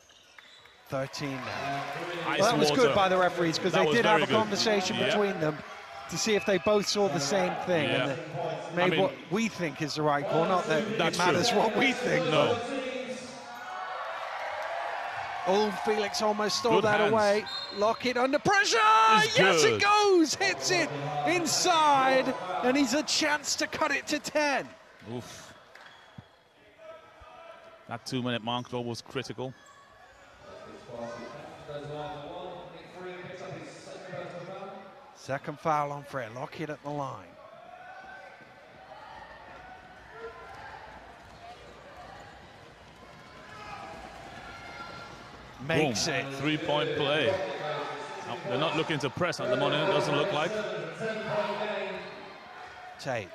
13 now. Ice Well, that was water. good by the referees, because they did have a very good. conversation between them to see if they both saw the same thing and made what we think is the right call. Not that it matters what we think. No. Oh, Felix almost stole Good that hands. away. Lockett under pressure. It's Yes, good. it goes. Hits it inside, and he's a chance to cut it to 10. Oof. That 2-minute mark was critical. Second foul on Fred. Lockett at the line. Makes Boom. it. 3-point play. Now, they're not looking to press at the moment, it doesn't look like. Tate.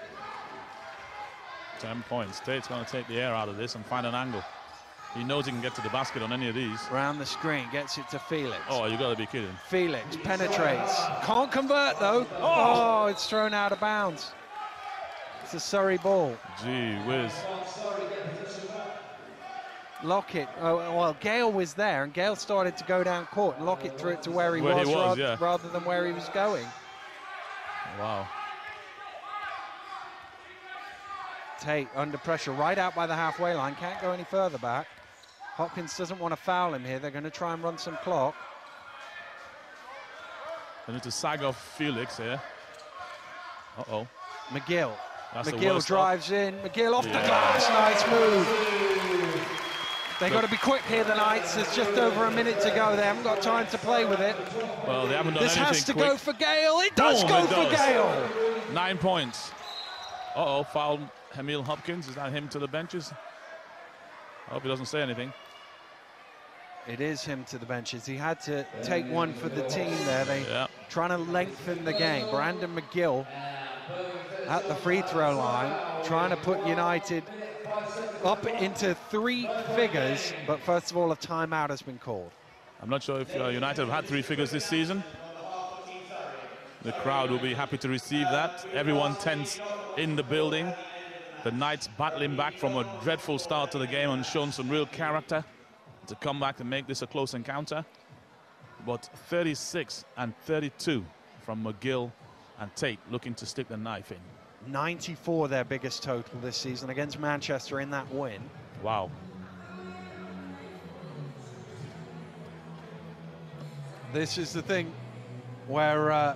10 points. Tate's going to take the air out of this and find an angle. He knows he can get to the basket on any of these. Round the screen, gets it to Felix. Oh, you got to be kidding. Felix penetrates. Can't convert, though. Oh, it's thrown out of bounds. It's a Surrey ball. Gee whiz. Lockett, well, Gale was there, and Gale started to go down court, and Lockett threw it to where he was, rather than where he was going. Wow. Tate under pressure, right out by the halfway line, can't go any further back. Hopkins doesn't want to foul him here. They're going to try and run some clock. They need to sag off Felix here. Uh-oh. McGill. That's McGill drives in. McGill off the glass. Nice move. They got to be quick here, the Knights. There's just over a minute to go. They haven't got time to play with it. Well, they haven't done this anything has to quick. go for Gale. It does Boom, go it for does. Gale. 9 points. Uh-oh, foul Emil Hopkins. Is that him to the benches? I hope he doesn't say anything. It is him to the benches. He had to take one for the team there. They trying to lengthen the game. Brandon McGill at the free throw line, trying to put United up into 3 figures, but first of all, a timeout has been called. I'm not sure if United have had 3 figures this season. The crowd will be happy to receive that. Everyone tense in the building. The Knights battling back from a dreadful start to the game and shown some real character to come back and make this a close encounter. But 36 and 32 from McGill and Tate looking to stick the knife in. 94 their biggest total this season against Manchester in that win. Wow. This is the thing where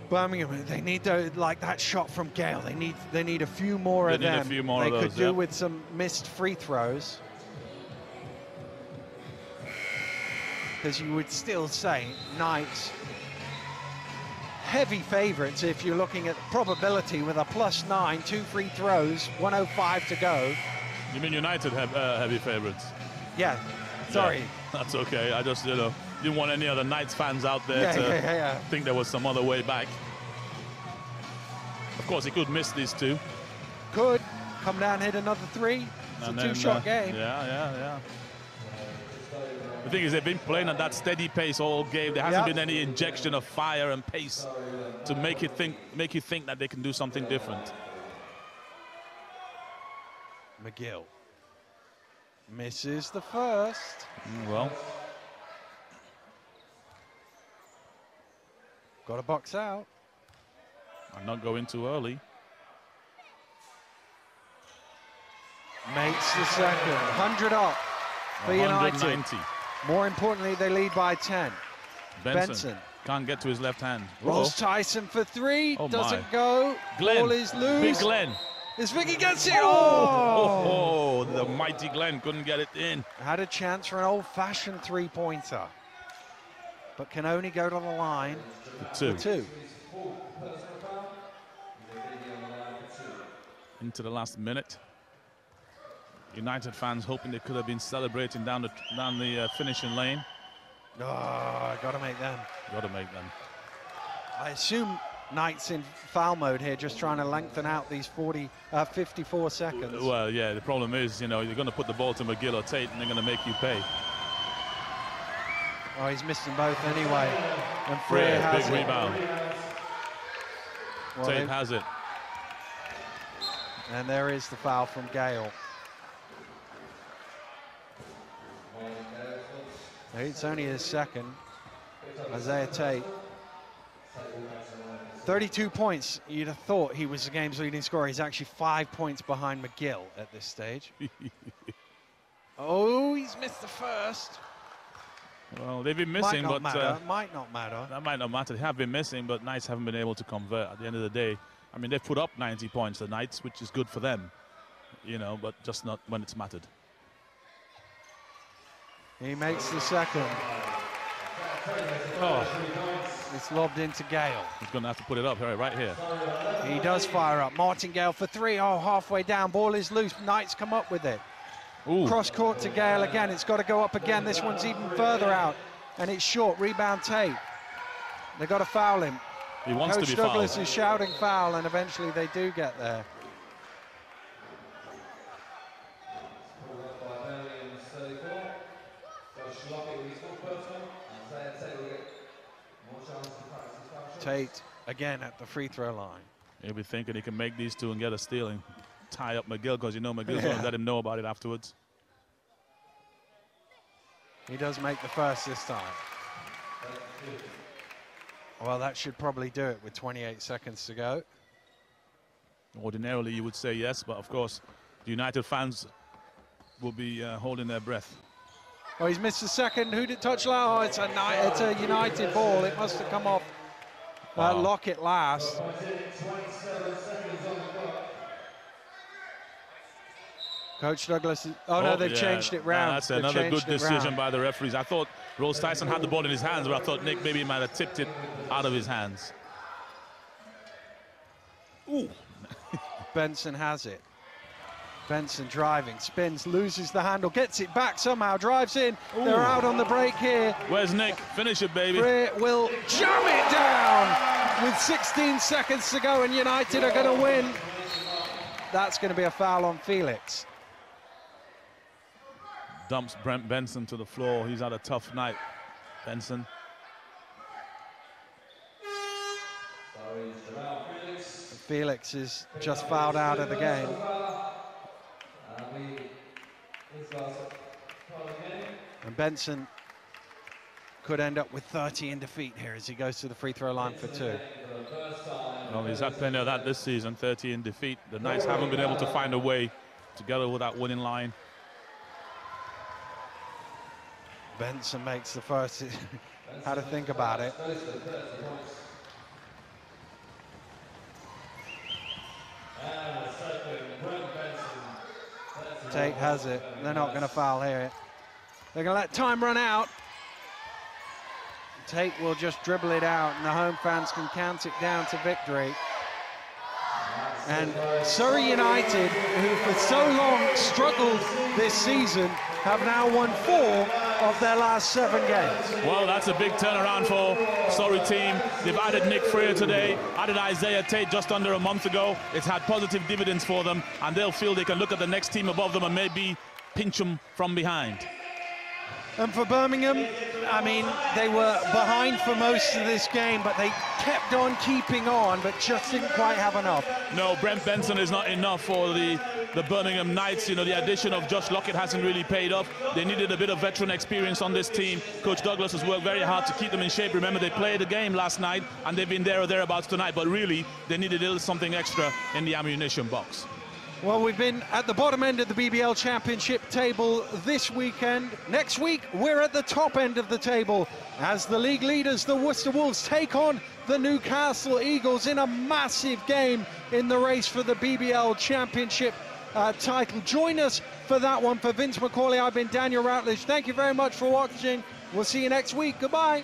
Birmingham, they need like that shot from Gale. They need a few more of them. A few more they of could those, do with some missed free throws. Because you would still say Knights heavy favourites if you're looking at probability with a +9, 2 free throws, 1:05 to go. You mean United have heavy favourites? Yeah, sorry. Yeah, that's okay. I just, didn't want any other Knights fans out there to think there was some other way back. Of course, he could miss these 2. Could come down, hit another 3. It's a 2-shot game. Yeah. The thing is, they've been playing at that steady pace all game. There hasn't been any injection of fire and pace to make you think that they can do something different. McGill misses the first. Well, got a box out. I'm not going too early. Makes the second. 100 up for United. 190. More importantly, they lead by 10. Benson can't get to his left hand. Rolls Tyson for 3. Oh, doesn't my. go. Glenn. Ball is loose. Big Glenn. Is Vicky gets it? Oh, the mighty Glenn couldn't get it in. Had a chance for an old-fashioned 3-pointer, but can only go to the line for 2. Into the last minute. United fans hoping they could have been celebrating down the finishing lane. Oh, got to make them. Got to make them. I assume Knights in foul mode here, just trying to lengthen out these 54 seconds. Well, yeah, the problem is, you're going to put the ball to McGill or Tate, and they're going to make you pay. Oh, he's missed them both anyway. And Freer has big it. rebound. Well, Tate has it. And there is the foul from Gale. It's only his second. Isaiah Tate. 32 points. You'd have thought he was the game's leading scorer. He's actually 5 points behind McGill at this stage. Oh, he's missed the first. Well, they've been missing, might but might not matter. that might not matter. They have been missing, but Knights haven't been able to convert at the end of the day. I mean, they've put up 90 points, the Knights, which is good for them, you know, but just not when it's mattered. He makes the second. Oh, It's lobbed into Gale. he's going to have to put it up right here. He does fire up. Martingale for three. Oh, halfway down. Ball is loose. Knights come up with it. Ooh. Cross court to Gale again. It's got to go up again. This one's even further out. And it's short. Rebound Tate. They've got to foul him. He wants Coach to be fouled. Douglas is shouting foul, and eventually they do get there. Tate again at the free throw line. He'll be thinking he can make these two and get a steal and tie up McGill, because you know McGill's going to let him know about it afterwards. He does make the first this time. Well, that should probably do it with 28 seconds to go. Ordinarily, you would say yes, but of course, the United fans will be holding their breath. Oh, he's missed the second. Who did touch that? Oh, it's a United ball. It must have come off Lockett last. Coach Douglas is, no, they've changed it round. That's another good decision by the referees. I thought Rolls Tyson had the ball in his hands, but I thought Nick maybe might have tipped it out of his hands. Ooh. Benson has it. Benson driving, spins, loses the handle, gets it back somehow, drives in. Ooh. They're out on the break here. Where's Nick? Finish it, baby. Freer will jam it down with 16 seconds to go, and United are going to win. That's going to be a foul on Felix. Dumps Brent Benson to the floor. He's had a tough night, Benson. Felix is just fouled out of the game. And Benson could end up with 30 in defeat here as he goes to the free throw line for two. Well, he's had plenty of that this season, 30 in defeat. The Knights haven't been able to find a way together with that winning line. Benson makes the first. How to think about it. Tate has it. They're not going to foul here. They're going to let time run out. Tate will just dribble it out, and the home fans can count it down to victory. And Surrey United, who for so long struggled this season, have now won 4 of their last 7 games. Well, that's a big turnaround for Surrey team. They've added Nick Freer today, added Isaiah Tate just under a month ago. It's had positive dividends for them, and they'll feel they can look at the next team above them and maybe pinch them from behind. And for Birmingham, I mean, they were behind for most of this game, but they kept on keeping on, but just didn't quite have enough. No, Brent Benson is not enough for the Birmingham Knights. You know, the addition of Josh Lockett hasn't really paid off. They needed a bit of veteran experience on this team. Coach Douglas has worked very hard to keep them in shape. Remember, they played a game last night, and they've been there or thereabouts tonight, but really, they needed a little something extra in the ammunition box. Well, we've been at the bottom end of the BBL Championship table this weekend. Next week, we're at the top end of the table as the league leaders, the Worcester Wolves, take on the Newcastle Eagles in a massive game in the race for the BBL Championship title. Join us for that one. For Vince McCauley, I've been Daniel Ratledge. Thank you very much for watching. We'll see you next week. Goodbye.